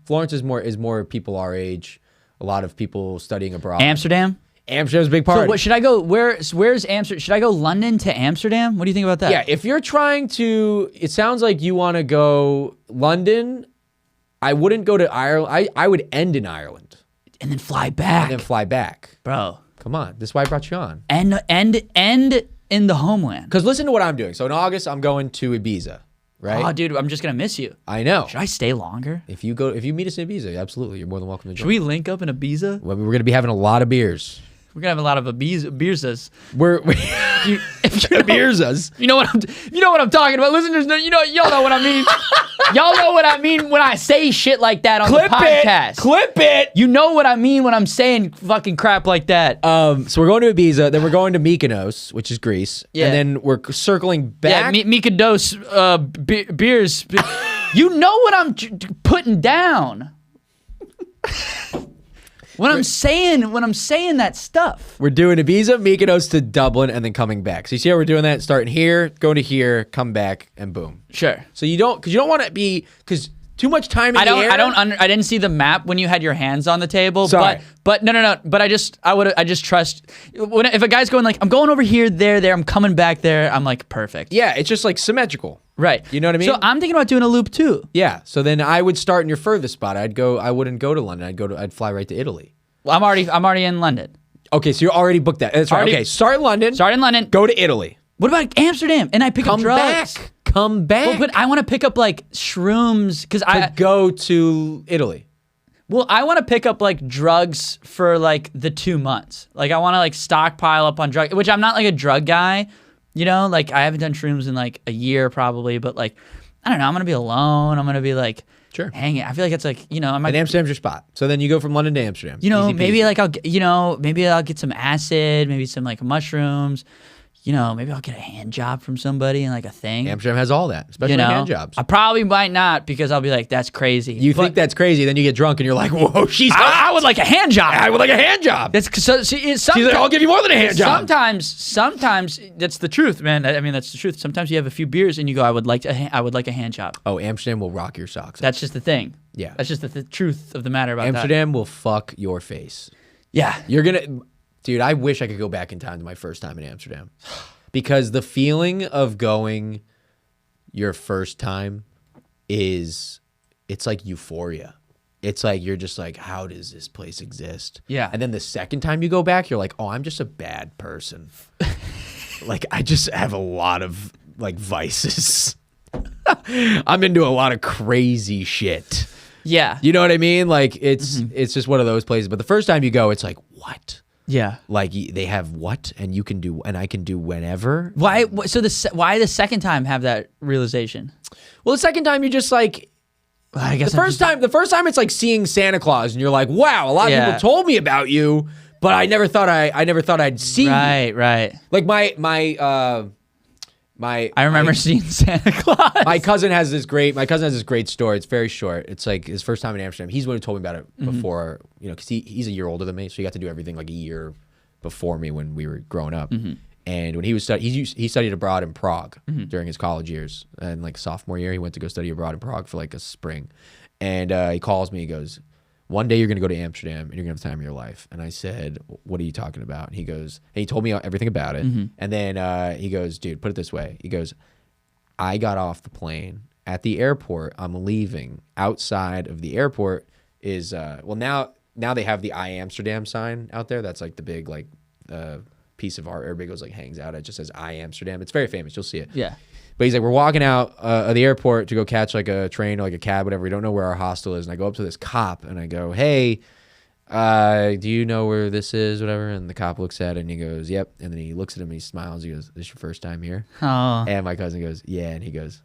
Florence is more people our age. A lot of people studying abroad. Amsterdam. Amsterdam's a big party. So what should I go? Where's Amsterdam? Should I go London to Amsterdam? What do you think about that? Yeah, if you're trying to, it sounds like you want to go London. I wouldn't go to Ireland. I would end in Ireland And then fly back, and then fly back. bro. Come on, this is why I brought you on. End in the homeland. Because listen to what I'm doing. So in August, I'm going to Ibiza, right? Oh, dude, I'm just gonna miss you. I know. Should I stay longer? If you meet us in Ibiza, absolutely, you're more than welcome to Should join. we link up in Ibiza? We're going to be having a lot of beers. We're gonna have a lot of beersas. We're If you know, beersas. you know what I'm talking about, listeners. Y'all know what I mean. Y'all know what I mean when I say shit like that on the podcast. Clip it. You know what I mean when I'm saying fucking crap like that. So we're going to Ibiza, then we're going to Mykonos, which is Greece, Yeah. and then we're circling back. Yeah, Mykonos beers. You know what I'm putting down. When I'm saying that stuff. We're doing Ibiza, Mykonos to Dublin, and then coming back. So you see how we're doing that? Starting here, going to here, come back, and boom. Sure. So you don't want to be, because too much time in the air. I didn't see the map when you had your hands on the table. Sorry. But no. But I just trust if a guy's going like, I'm going over here, there, I'm coming back there. I'm like, perfect. Yeah, it's just like symmetrical. Right. You know what I mean? So I'm thinking about doing a loop too. Yeah. So then I would start in your furthest spot. I wouldn't go to London. I'd fly right to Italy. Well, I'm already in London. Okay, so you already booked that. That's right. Already- Okay, start in London. Start in London. Go to Italy. What about Amsterdam? And I pick up Come drugs. back. Come back. Well, but I want to pick up like shrooms because go to Italy. I want to pick up like drugs for like the 2 months. Like I want to like stockpile up on drugs, which I'm not like a drug guy, you know, like I haven't done shrooms in like a year probably, but like, I don't know. I'm going to be alone. I'm going to be like Sure. hanging. I feel like it's like, you know, I might, And Amsterdam's your spot. So then you go from London to Amsterdam. you know, Easy maybe peasy. like maybe I'll get some acid, maybe some like mushrooms, you know, maybe I'll get a hand job from somebody and like a thing. Amsterdam has all that, especially You know, hand jobs. I probably might not because I'll be like, that's crazy. You think that's crazy, then you get drunk and you're like, whoa, I would like a hand job. I would like a hand job. That's so. See, She's like, I'll give you more than a hand job. Sometimes that's the truth, man. I mean, that's the truth. Sometimes you have a few beers and you go, I would like a hand job. Oh, Amsterdam will rock your socks. That's just the thing. Yeah. That's just the truth of the matter about Amsterdam will fuck your face. that. Yeah. You're gonna, dude. I wish I could go back in time to my first time in Amsterdam, because the feeling of going your first time is it's like euphoria. It's like you're just like, how does this place exist? Yeah. And then the second time you go back, you're like, oh, I'm just a bad person. Like I just have a lot of like vices. I'm into a lot of crazy shit. Yeah. You know what I mean? Like it's just one of those places. But the first time you go, it's like, what? Yeah. Like they have what, and you can do, and I can do whenever. Why? So why the second time have that realization? Well, the second time you just like. I guess The first time it's like seeing Santa Claus, and you're like, wow, a lot of people told me about you, but I never thought I'd see you. Right. Like my I remember seeing Santa Claus. My cousin has this great story. It's very short. It's like his first time in Amsterdam. He's the one who told me about it before, because he's a year older than me, so he got to do everything like a year before me when we were growing up. And when he was he studied abroad in Prague during his college years, and like sophomore year he went to go study abroad in Prague for like a spring. And he calls me. He goes, "One day you're gonna go to Amsterdam and you're gonna have the time of your life." And I said, "What are you talking about?" And he goes, and he told me everything about it. And then he goes, "Dude, put it this way." He goes, "I got off the plane at the airport. I'm leaving. Outside of the airport is now they have the I Amsterdam sign out there. That's like the big like piece of art. Everybody goes like hangs out. It just says I Amsterdam. It's very famous. You'll see it. Yeah. But he's like, we're walking out of the airport to go catch like a train or like a cab, whatever. We don't know where our hostel is. And I go up to this cop and I go, "Hey, do you know where this is?" Whatever. And the cop looks at it and he goes, "Yep." And then he looks at him and he smiles. He goes, "This your first time here?" Oh. And my cousin goes, "Yeah." And he goes,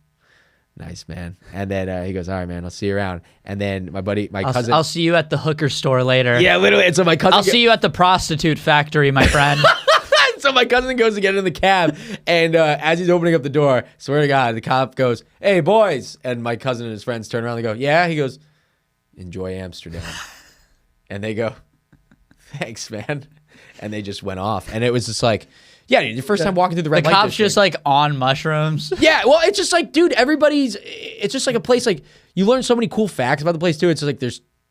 "Nice, man." And then he goes, "All right, man, I'll see you around." And then my cousin. I'll see you at the hooker store later. Yeah, literally. And so my cousin. I'll see you at the prostitute factory, my friend. So my cousin goes to get in the cab, and as he's opening up the door, swear to God, the cop goes, "Hey, boys!" And my cousin and his friends turn around and go, "Yeah." He goes, "Enjoy Amsterdam." And they go, "Thanks, man." And they just went off, and it was just like, yeah, dude, your first time walking through the red light cop's district. just like on mushrooms. Yeah, well, it's just like, dude, it's just like a place, like you learn so many cool facts about the place too. It's just like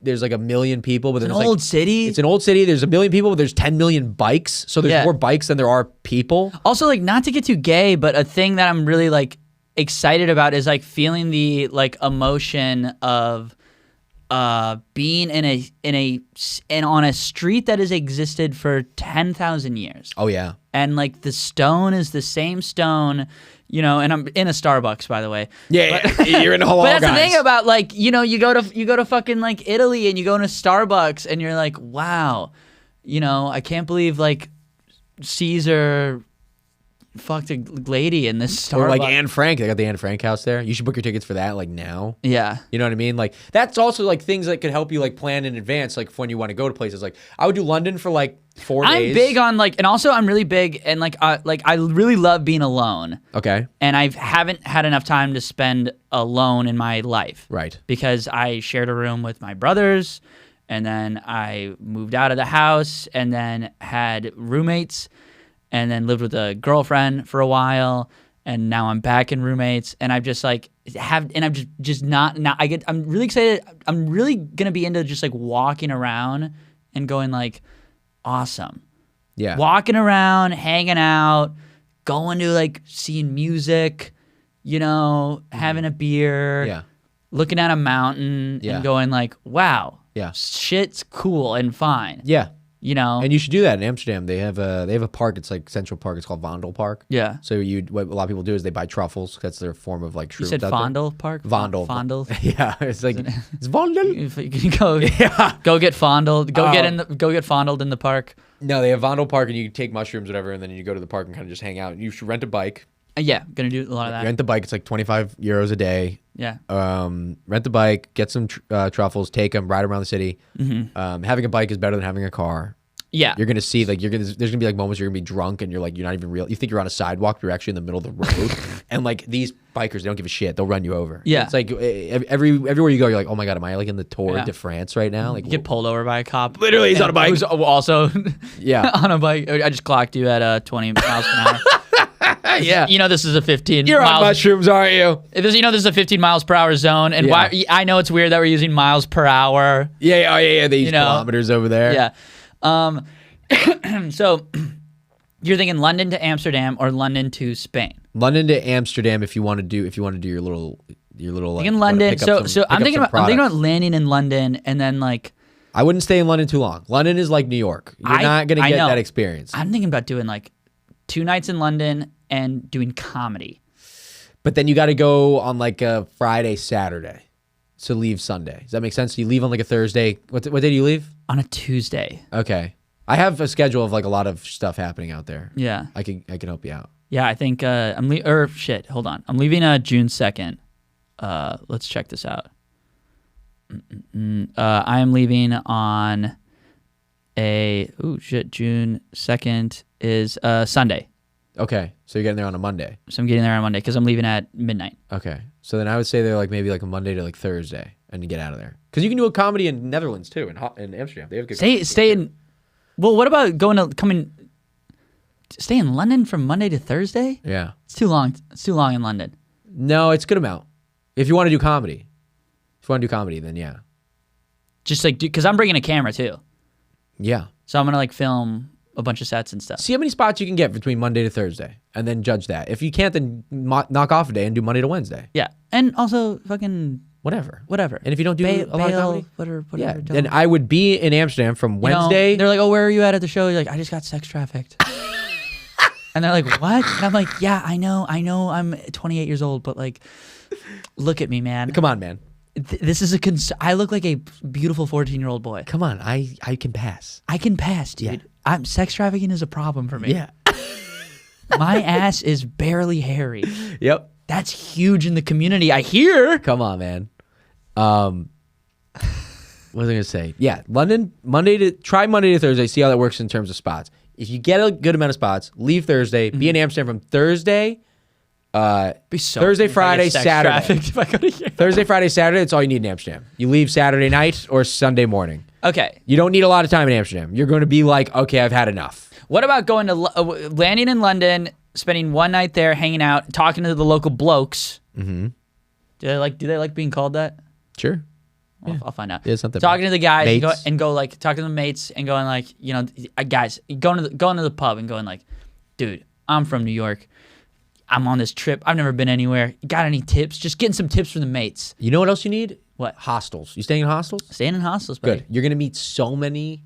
there's like a million people, but It's there's an old city. It's an old city. There's a million people, but there's 10 million bikes. So there's more bikes than there are people. Also, like, not to get too gay, but a thing that I'm really like excited about is like feeling the like emotion of being on a street that has existed for 10,000 years. Oh yeah. And like the stone is the same stone, and I'm in a Starbucks, by the way. Yeah, you're in a whole. But that's the thing about like, you go to fucking like Italy and you go into Starbucks and you're like, wow, I can't believe like Caesar fucked a lady in this Starbucks. Or like Anne Frank. They got the Anne Frank house there. You should book your tickets for that like now. Yeah. You know what I mean? Like that's also like things that could help you like plan in advance, like when you want to go to places. Like I would do London for like 4 days. I'm big on like, and also I'm really big and like I really love being alone. Okay. And I haven't had enough time to spend alone in my life. Right. Because I shared a room with my brothers, and then I moved out of the house, and then had roommates, and then lived with a girlfriend for a while, and now I'm back in roommates, and I've just like I'm just not I'm really excited. I'm really gonna be into just like walking around and going like, awesome. Yeah. Walking around, hanging out, going to like seeing music, having a beer, Yeah. looking at a mountain and going like, wow, Yeah. shit's cool and fine. Yeah. And you should do that in Amsterdam. They have a park. It's like Central Park. It's called Vondel Park. yeah. So what a lot of people do is they buy truffles. That's their form of like You shrooms said out there. Fondel Park? Vondel. Fondel. Yeah, it's like it's Vondel. If you can go, Yeah. go get fondled. Go get fondled in the park. No, they have Vondel Park, and you take mushrooms, whatever, and then you go to the park and kind of just hang out. And you should rent a bike. Yeah, gonna do a lot of that. Rent the bike. It's like 25 euros a day. Yeah. Rent the bike, get some truffles, take them, ride around the city. Having a bike is better than having a car. Yeah. You're gonna see like there's gonna be like moments you're gonna be drunk and you're like you're not even real. You think you're on a sidewalk, but you're actually in the middle of the road. And like these bikers, they don't give a shit. They'll run you over. Yeah. It's like everywhere you go, you're like, oh my god, am I like in the Tour de France right now? Like You get pulled over by a cop. Literally, he's on a bike. Who's also Yeah. on a bike. I just clocked you at 20 miles an hour. Yeah. This is a 15 You're miles. on mushrooms, aren't you? This is a 15 miles per hour zone, and why I know it's weird that we're using miles per hour. Yeah. Oh yeah. They use kilometers over there. Yeah. So you're thinking London to Amsterdam or London to Spain? London to Amsterdam if you want to do your little your little like. In wanna London. pick up So pick I'm up thinking some about products. landing in London and then like I wouldn't stay in London too long. London is like New York. You're not gonna I get know. that experience. I'm thinking about doing like 2 nights in London and doing comedy. But then you got to go on like a Friday, Saturday. So leave Sunday. Does that make sense? You leave on like a Thursday. What day do you leave? On a Tuesday. Okay. I have a schedule of like a lot of stuff happening out there. Yeah. I can help you out. Yeah, I think hold on. I'm leaving June 2nd. Let's check this out. I am leaving on June 2nd is Sunday. Okay. So you're getting there on a Monday. So I'm getting there on Monday because I'm leaving at midnight. Okay. So then I would say they're like maybe like a Monday to like Thursday and you get out of there. Because you can do a comedy in Netherlands too, in Amsterdam. They have good Stay in. Well, what about stay in London from Monday to Thursday? Yeah. It's too long. It's too long in London. No, it's a good amount. If you want to do comedy. If you want to do comedy, then yeah. Just like, because I'm bringing a camera too. Yeah. So I'm going to like film a bunch of sets and stuff. See how many spots you can get between Monday to Thursday and then judge that. If you can't, then knock off a day and do Monday to Wednesday. Yeah. And also fucking Whatever. And if you don't do a lot of comedy, whatever. yeah. don't. And I would be in Amsterdam from Wednesday. They're like, oh, where are you at the show? You're like, I just got sex trafficked. And they're like, what? And I'm like, yeah, I know. I'm 28 years old, but like, look at me, man. Come on, man. This is I look like a beautiful 14-year-old boy. Come on. I can pass. I can pass, dude. Yeah. Sex trafficking is a problem for me. Yeah. My ass is barely hairy. Yep. That's huge in the community, I hear. Come on, man. What was I gonna say? Yeah, London. Try Monday to Thursday. See how that works in terms of spots. If you get a good amount of spots, leave Thursday. Be in Amsterdam from Thursday. Thursday, Friday, Saturday. If I go to here. Thursday, Friday, Saturday. That's all you need in Amsterdam. You leave Saturday night or Sunday morning. Okay. You don't need a lot of time in Amsterdam. You're going to be like, okay, I've had enough. What about going to landing in London, spending one night there, hanging out, talking to the local blokes? Mm-hmm. Do they like being called that? Sure. Well, I'll find out. Yeah, something. Talking to the guys Mates. and go like talking to the mates and going like, you know, guys, going to the pub and going like, dude, I'm from New York. I'm on this trip. I've never been anywhere. You got any tips? Just getting some tips from the mates. You know what else you need? What? Hostels. You staying in hostels? Staying in hostels, buddy. Good. You're going to meet so many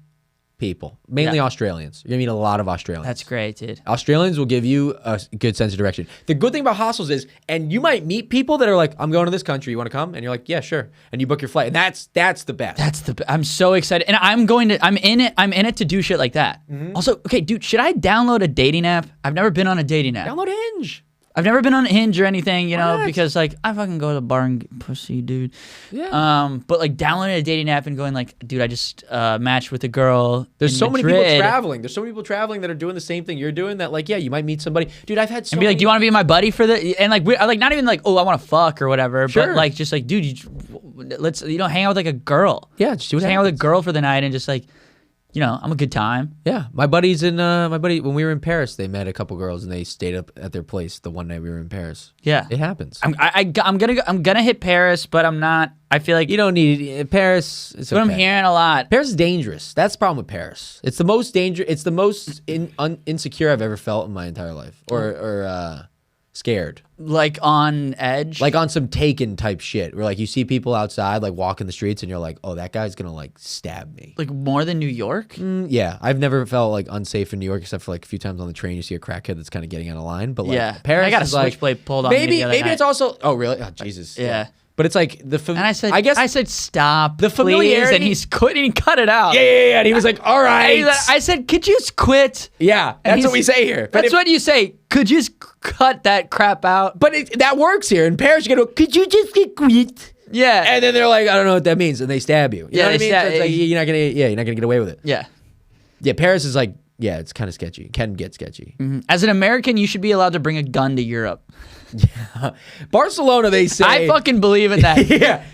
people, mainly Australians. You're going to meet a lot of Australians. That's great, dude. Australians will give you a good sense of direction. The good thing about hostels is, and you might meet people that are like, I'm going to this country. You want to come? And you're like, yeah, sure. And you book your flight. And that's the best. I'm so excited. And I'm in it to do shit like that. Mm-hmm. Also, okay, dude, should I download a dating app? I've never been on a dating app. Download Hinge. I've never been on Hinge or anything, you know, What? because like I fucking go to the bar and get pussy, dude. Yeah. But like downloading a dating app and going like, dude, I just matched with a girl. There's in so many Madrid. people traveling. There's so many people traveling that are doing the same thing you're doing that like, yeah, you might meet somebody. Dude, I've had so And be like, many- do you want to be my buddy for the? And like, like not even like, oh, I want to fuck or whatever, Sure. but like just like, dude, let's hang out with like a girl. Yeah, just do what Just hang out with a happens. girl for the night and just like, you know, I'm a good time. Yeah, my buddy when we were in Paris, they met a couple girls and they stayed up at their place the one night we were in Paris. Yeah, It happens. I'm gonna hit Paris, but I'm not. I feel like You don't need Paris. It's what I'm okay. hearing a lot. Paris is dangerous. That's the problem with Paris. It's the most dangerous. It's the most insecure I've ever felt in my entire life, or scared, Like on edge. like on some Taken type shit, where like you see people outside like walking the streets, and you're like, oh, that guy's gonna like stab me. like more than New York. Yeah, I've never felt like unsafe in New York, except for like a few times on the train. You see a crackhead that's kind of getting out of line, but like Yeah. Paris I got a is like switchblade pulled on me maybe the other maybe night. it's also oh really Jesus Yeah. But it's like And I said stop. The please, familiarity- and he's quitting. He cut it out. yeah, and he was like, all right, I said, could you just quit? yeah, And that's what we say here. But That's if- what you say. Could you just cut that crap out? But that works here in Paris. You go, could you just get quit? Yeah. And then they're like, I don't know what that means, and they stab you. You Yeah, know what I they mean? stab- So it's like, you're not gonna get away with it. yeah. Yeah, Paris is like, yeah, it's kind of sketchy. Can get sketchy. As an American, you should be allowed to bring a gun to Europe. Barcelona, they say. I fucking believe in that. Yeah.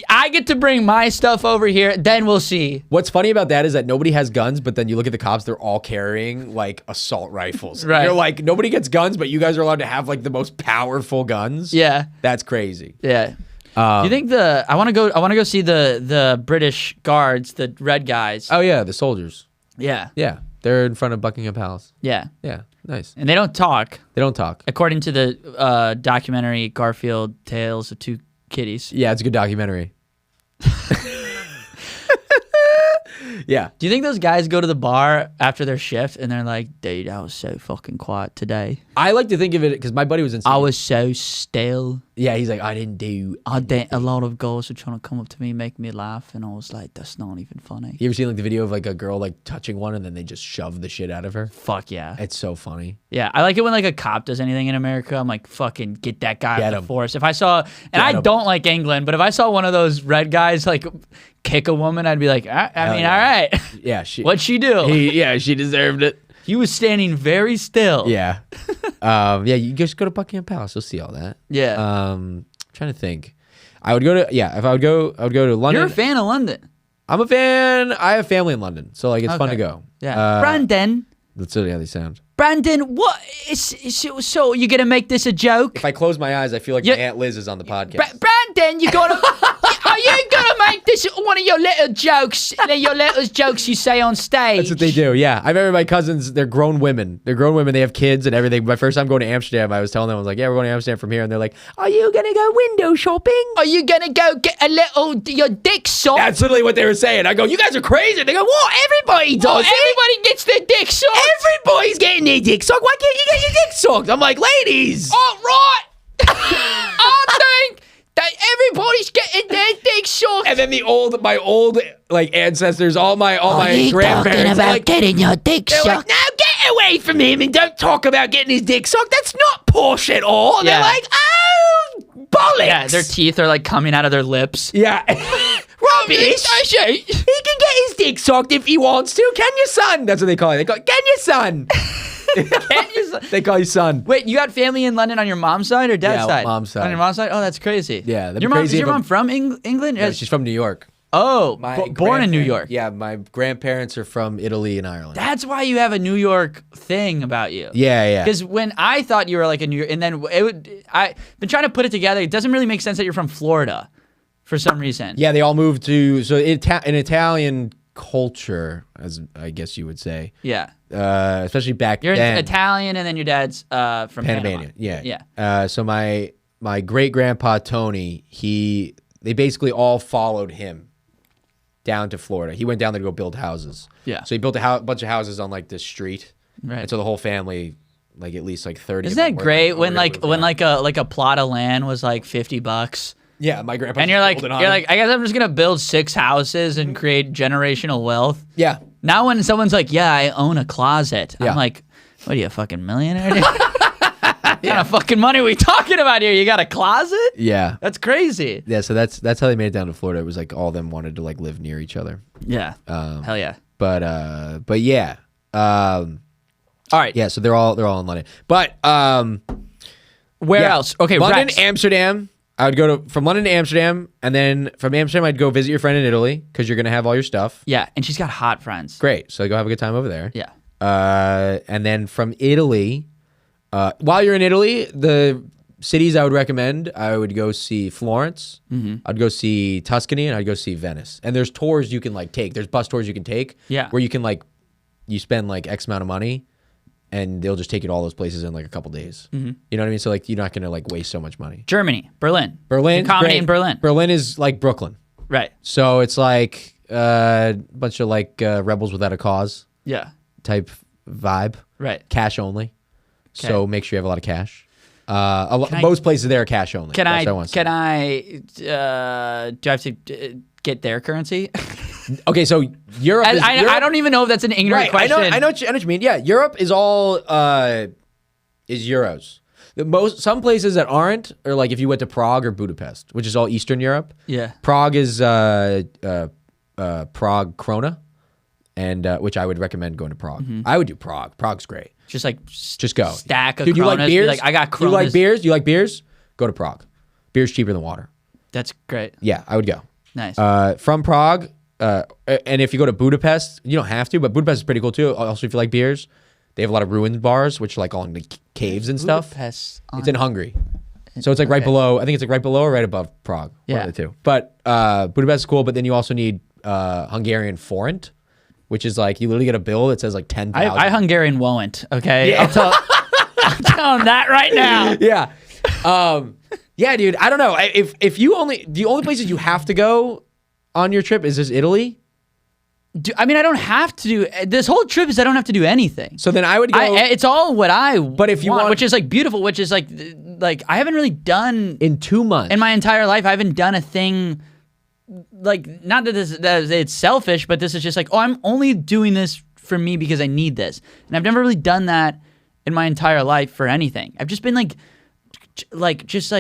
I get to bring my stuff over here. Then we'll see. What's funny about that is that nobody has guns, but then you look at the cops, they're all carrying like assault rifles. Right. You're like, nobody gets guns, but you guys are allowed to have like the most powerful guns. Yeah. That's crazy. Yeah. Do you think I want to go see the British guards, the red guys. Oh, yeah, the soldiers. Yeah. Yeah. They're in front of Buckingham Palace. Yeah. Yeah, nice. And they don't talk. They don't talk. According to the documentary Garfield Tales of Two kitties. Yeah, it's a good documentary. Yeah. Do you think those guys go to the bar after their shift and they're like, dude, I was so fucking quiet today. I like to think of it because my buddy was in. I was so still. Yeah, he's like, I didn't do. A lot of girls were trying to come up to me, make me laugh, and I was like, that's not even funny. You ever seen like the video of like a girl like touching one and then they just shove the shit out of her? Fuck yeah. It's so funny. Yeah, I like it when like a cop does anything in America. I'm like, fucking get that guy Get out of him. the force. If I saw, and I don't like England, but if I saw one of those red guys like kick a woman, I'd be like, I mean, yeah. all right. Yeah, What'd she do? Yeah, she deserved it. He was standing very still. Yeah. Yeah, you just go to Buckingham Palace. You'll see all that. Yeah. Trying to think. I would go to, if I would go to London. You're a fan of London. I'm a fan. I have family in London, so like it's fun to go. Yeah. Brandon. That's literally how they sound. Brandon, what is so you're gonna make this a joke? If I close my eyes, I feel like my Aunt Liz is on the podcast. Brandon, you gonna are you gonna make this one of your little jokes? Your little jokes you say on stage. That's what they do. Yeah, I remember my cousins. They're grown women. They're grown women. They have kids and everything. My first time going to Amsterdam, I was telling them, I was like, "Yeah, we're going to Amsterdam from here," and they're like, "Are you gonna go window shopping? Are you gonna go get your dick sucked?" That's literally what they were saying. I go, "You guys are crazy." They go, "What? Everybody does. Everybody gets their dick sucked. Everybody's getting their dick sucked. Why can't you get your dick sucked?" I'm like, "Ladies." Oh, right. I think that everybody's getting their dick sucked. And then my old like ancestors, all my grandparents, talking about getting your dick they're sucked. like, "Now get away from him and don't talk about getting his dick sucked. That's not posh at all." And Yeah. they're like, "Oh, bollocks." Yeah, their teeth are like coming out of their lips. Yeah. Rubbish. He can get his dick sucked if he wants to. Can your son? That's what they call it. They call it, "Can your son?" They call you son. Wait, you got family in London on your mom's side or dad's Yeah, side? mom's side. On your mom's side? Oh, that's crazy. Yeah, that'd be Your mom, crazy is your if mom from England? No, she's from New York. Oh, born in New grandparent- York. Yeah, my grandparents are from Italy and Ireland. That's why you have a New York thing about you. Yeah. Because when I thought you were like a New York, and then I've been trying to put it together. It doesn't really make sense that you're from Florida, for some reason. Yeah, they all moved to an Italian culture, as I guess you would say. Yeah. Especially back You're then. Italian, and then your dad's from Panama. Panamanian. Yeah. Yeah. So my great grandpa Tony, they basically all followed him down to Florida. He went down there to go build houses. Yeah. So he built bunch of houses on like this street. Right. And so the whole family, like at least like 30. Isn't that great when a plot of land was like $50? Yeah, my grandpa. And you're like, I guess I'm just gonna build 6 houses and create generational wealth. Yeah. Now when someone's like, yeah, I own a closet, Yeah. I'm like, what are you, a fucking millionaire? Dude? What kind of fucking money are we talking about here? You got a closet? Yeah. That's crazy. Yeah, so that's how they made it down to Florida. It was like all of them wanted to like live near each other. Yeah. Hell yeah. But yeah. All right. Yeah, so they're all in London. But Where yeah. else? Okay, London, Rex. Amsterdam. I would go from London to Amsterdam, and then from Amsterdam I'd go visit your friend in Italy because you're gonna have all your stuff. Yeah, and she's got hot friends. Great. So go have a good time over there. Yeah. And then from Italy, while you're in Italy, the cities I would recommend, I would go see Florence. Mm-hmm. I'd go see Tuscany, and I'd go see Venice. And there's tours you can like take. There's bus tours you can take. Yeah. Where you can like, you spend like X amount of money, and they'll just take you to all those places in like a couple days. Mm-hmm. You know what I mean? So like you're not gonna like waste so much money. Germany, Berlin. Berlin, Comedy great. in Berlin. Berlin is like Brooklyn. Right. So it's like a bunch of like rebels without a cause Yeah. type vibe. Right. Cash only. Okay. So make sure you have a lot of cash. Most places there are cash only. Do I have to get their currency? Okay, so Europe. I don't even know if that's an ignorant question. I know what you mean. Yeah, Europe is all is euros. Some places that aren't are like if you went to Prague or Budapest, which is all Eastern Europe. Yeah. Prague is Prague krona, and which I would recommend going to Prague. Mm-hmm. I would do Prague. Prague's great. Just go. Stack of Dude, you like Kronas, beers? be like, I got You like Kronas. beers? You like beers? Go to Prague. Beer's cheaper than water. That's great. Yeah, I would go. Nice. From Prague, and if you go to Budapest, you don't have to, but Budapest is pretty cool too. Also, if you like beers, they have a lot of ruined bars, which are like all in the caves and stuff. Budapest It's in Hungary. So it's like right below, I think it's like right below or right above Prague. Yeah. One of the two. But Budapest is cool, but then you also need Hungarian forint, which is like, you literally get a bill that says like 10,000. I Hungarian won't, okay? Yeah. I'm telling them that right now. Yeah. Yeah, dude. I don't know. If you the only places you have to go on your trip is just Italy. I mean, I don't have to do this whole trip. I don't have to do anything. So then I would go. It's all what I. But if you want, which is like beautiful, which is like I haven't really done in 2 months in my entire life. I haven't done a thing. Like, not that it's selfish, but this is just like, oh, I'm only doing this for me because I need this, and I've never really done that in my entire life for anything. I've just been just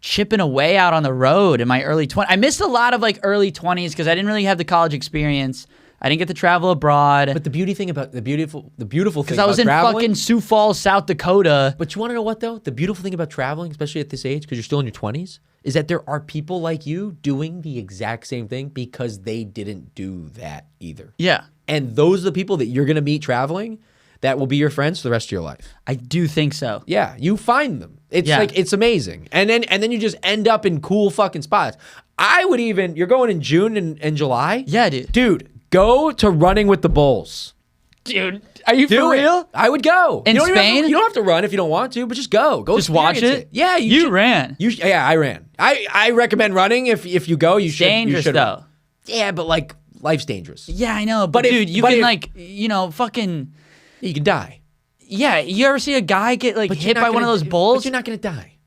chipping away out on the road in my early 20s. I missed a lot of like early 20s because I didn't really have the college experience. I didn't get to travel abroad. But the beautiful thing because I was in fucking Sioux Falls, South Dakota. But you want to know what though? The beautiful thing about traveling, especially at this age, because you're still in your 20s, is that there are people like you doing the exact same thing because they didn't do that either. Yeah. And those are the people that you're going to meet traveling that will be your friends for the rest of your life. I do think so. Yeah, you find them. It's it's amazing. And then you just end up in cool fucking spots. You're going in June and July? Yeah, dude. Dude, go to Running with the Bulls. Dude, are you for real? I would go. In Spain? You don't have to run if you don't want to, but just go. Just watch it? Yeah, you ran. Yeah, I ran. I recommend running. If you go, you should. Dangerous though. Yeah, but like life's dangerous. Yeah, I know. But dude, you can fucking. You can die. Yeah, you ever see a guy get hit by one of those bulls? But you're not gonna die.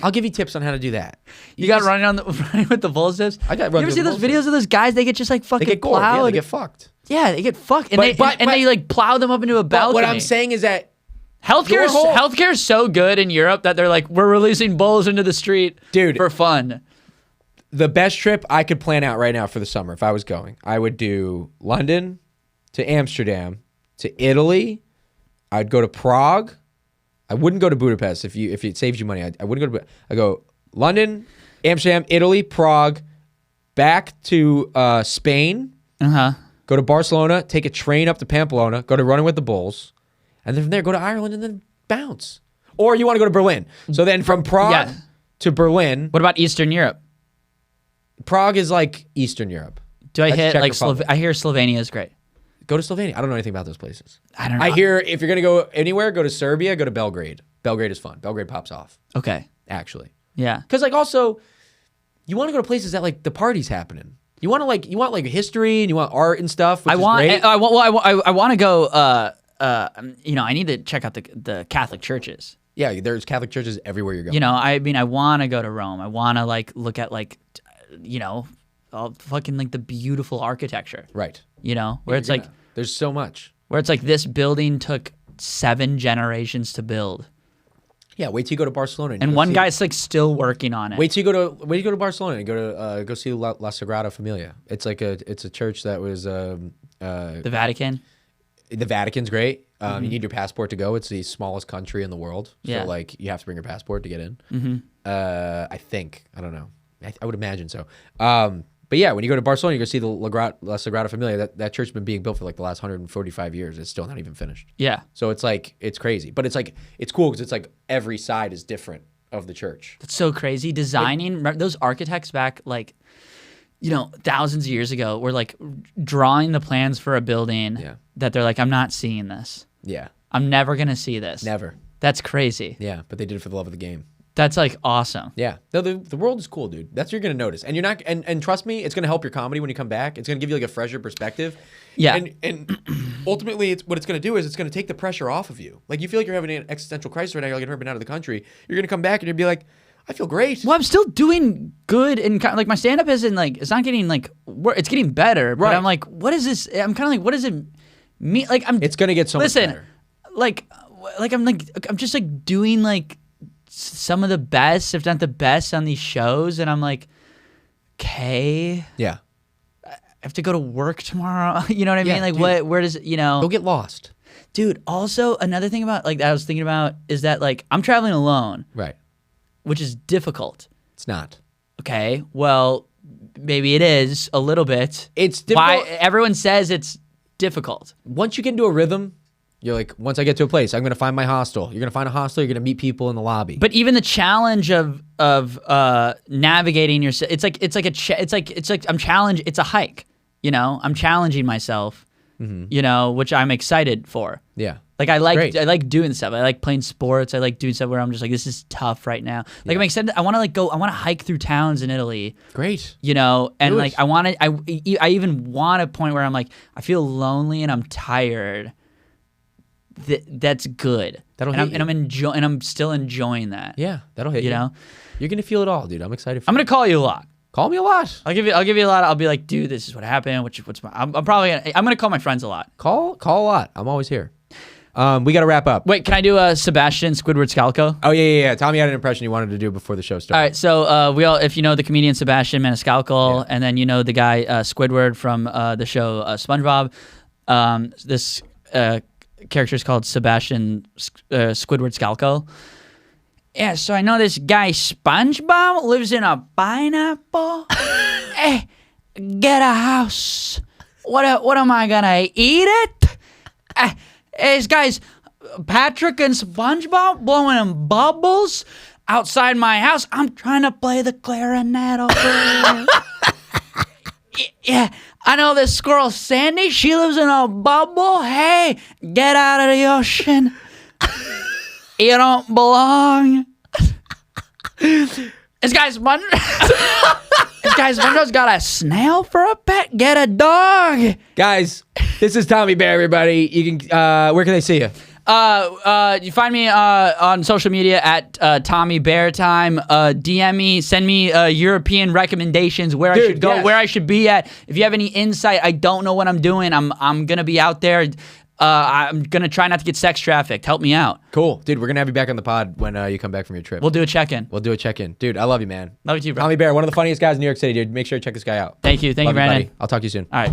I'll give you tips on how to do that. You got running with the bulls tips? I got running. You ever see those videos of those guys? They get just fucking they get gored. plowed. Yeah, they get fucked. Yeah, they get fucked, and they plow them up into a balcony. What I'm saying is that healthcare is so good in Europe that they're like, we're releasing bulls into the street, dude, for fun. The best trip I could plan out right now for the summer, if I was going, I would do London to Amsterdam to Italy. I'd go to Prague. I wouldn't go to Budapest if it saves you money. I wouldn't go to. I go London, Amsterdam, Italy, Prague, back to Spain. Go to Barcelona, take a train up to Pamplona, go to Running with the Bulls, and then from there go to Ireland and then bounce. Or you want to go to Berlin. So then from Prague to Berlin. What about Eastern Europe? Prague is like Eastern Europe. Do I hit like I hear Slovenia is great. Go to Slovenia. I don't know anything about those places. I don't know. I hear if you're going to go anywhere, go to Serbia, go to Belgrade. Belgrade is fun. Belgrade pops off. Okay. Actually. Yeah. Because also, you want to go to places that the party's happening. You want history and you want art and stuff. Which is great. I want to go. I need to check out the Catholic churches. Yeah, there's Catholic churches everywhere you're going. I want to go to Rome. I want to look at all fucking the beautiful architecture. Right. Where it's there's so much. Where it's this building took 7 generations to build. Yeah, wait till you go to Barcelona. And one guy's still working on it. Wait till you go to Barcelona and go see La Sagrada Familia. It's a church that was the Vatican. The Vatican's great. You need your passport to go. It's the smallest country in the world. So you have to bring your passport to get in. I think. I don't know. I would imagine so. But yeah, when you go to Barcelona, you go see the La Sagrada Familia. That church has been being built for the last 145 years. It's still not even finished. Yeah. So it's crazy. But it's cool because it's every side is different of the church. That's so crazy. Designing, those architects back thousands of years ago were drawing the plans for a building that they're I'm not seeing this. Yeah. I'm never going to see this. Never. That's crazy. Yeah, but they did it for the love of the game. That's awesome. Yeah. No, the world is cool, dude. That's what you're going to notice. And you're not and trust me, it's going to help your comedy when you come back. It's going to give you a fresher perspective. Yeah. And ultimately what it's going to do is it's going to take the pressure off of you. You feel like you're having an existential crisis right now, you're never been out of the country. You're going to come back and you'll be like, I feel great. Well, I'm still doing good and my stand up isn't it's not getting it's getting better, but I'm what is this? I'm kind of what does it mean? It's going to get so much better. I'm just doing some of the best, if not the best, on these shows, and I'm okay. Yeah. I have to go to work tomorrow. You know what I mean? Dude, where does it, Go get lost. Dude, also, another thing about, that I was thinking about is that, I'm traveling alone. Right. Which is difficult. It's not. Okay, well, maybe it is a little bit. It's difficult. Everyone says it's difficult. Once you get into a rhythm, you're once I get to a place, I'm going to find my hostel. You're going to find a hostel. You're going to meet people in the lobby. But even the challenge of navigating yourself, I'm challenged. It's a hike. I'm challenging myself. Which I'm excited for. Yeah. Like I Great. like doing stuff. I like playing sports. I like doing stuff where I'm just like, this is tough right now. Like I'm excited. I want to hike through towns in Italy. Great. You know, and Do like it. I even want a point where I'm like, I feel lonely and I'm tired. That's good. That'll and hit I'm you. and I'm still enjoying that. Yeah, that'll hit You know, You're gonna feel it all, dude. I'm excited. I'm gonna call you a lot. Call me a lot. I'll give you a lot. I'll be like, dude, this is what happened. I'm gonna call my friends a lot. Call a lot. I'm always here. We got to wrap up. Wait, can I do Sebastian Squidward Scalco? Oh yeah. Tommy had an impression he wanted to do before the show started. All right, so if you know the comedian Sebastian Maniscalco, and then you know the guy Squidward from the show SpongeBob, this character is called Sebastian Squidward Scalco. Yeah, so I know this guy SpongeBob lives in a pineapple. Hey, get a house. What am I gonna eat it? This guy's Patrick and SpongeBob blowing in bubbles outside my house. I'm trying to play the clarinet over here. Yeah, I know this squirrel Sandy. She lives in a bubble. Hey, get out of the ocean. You don't belong. This guy's SpongeBob's got a snail for a pet. Get a dog. Guys, this is Tommy Bayer, everybody. You can where can they see you? You find me on social media at Tommy Bear Time. DM me, send me European recommendations where I should go, yes. where I should be at. If you have any insight, I don't know what I'm doing. I'm gonna be out there. I'm gonna try not to get sex trafficked. Help me out. Cool. Dude, we're gonna have you back on the pod when you come back from your trip. We'll do a check-in. We'll do a check-in. Dude, I love you, man. Love you too, bro. Tommy Bayer, one of the funniest guys in New York City, dude. Make sure to check this guy out. Thank you, Love you, Brandon. buddy. I'll talk to you soon. All right.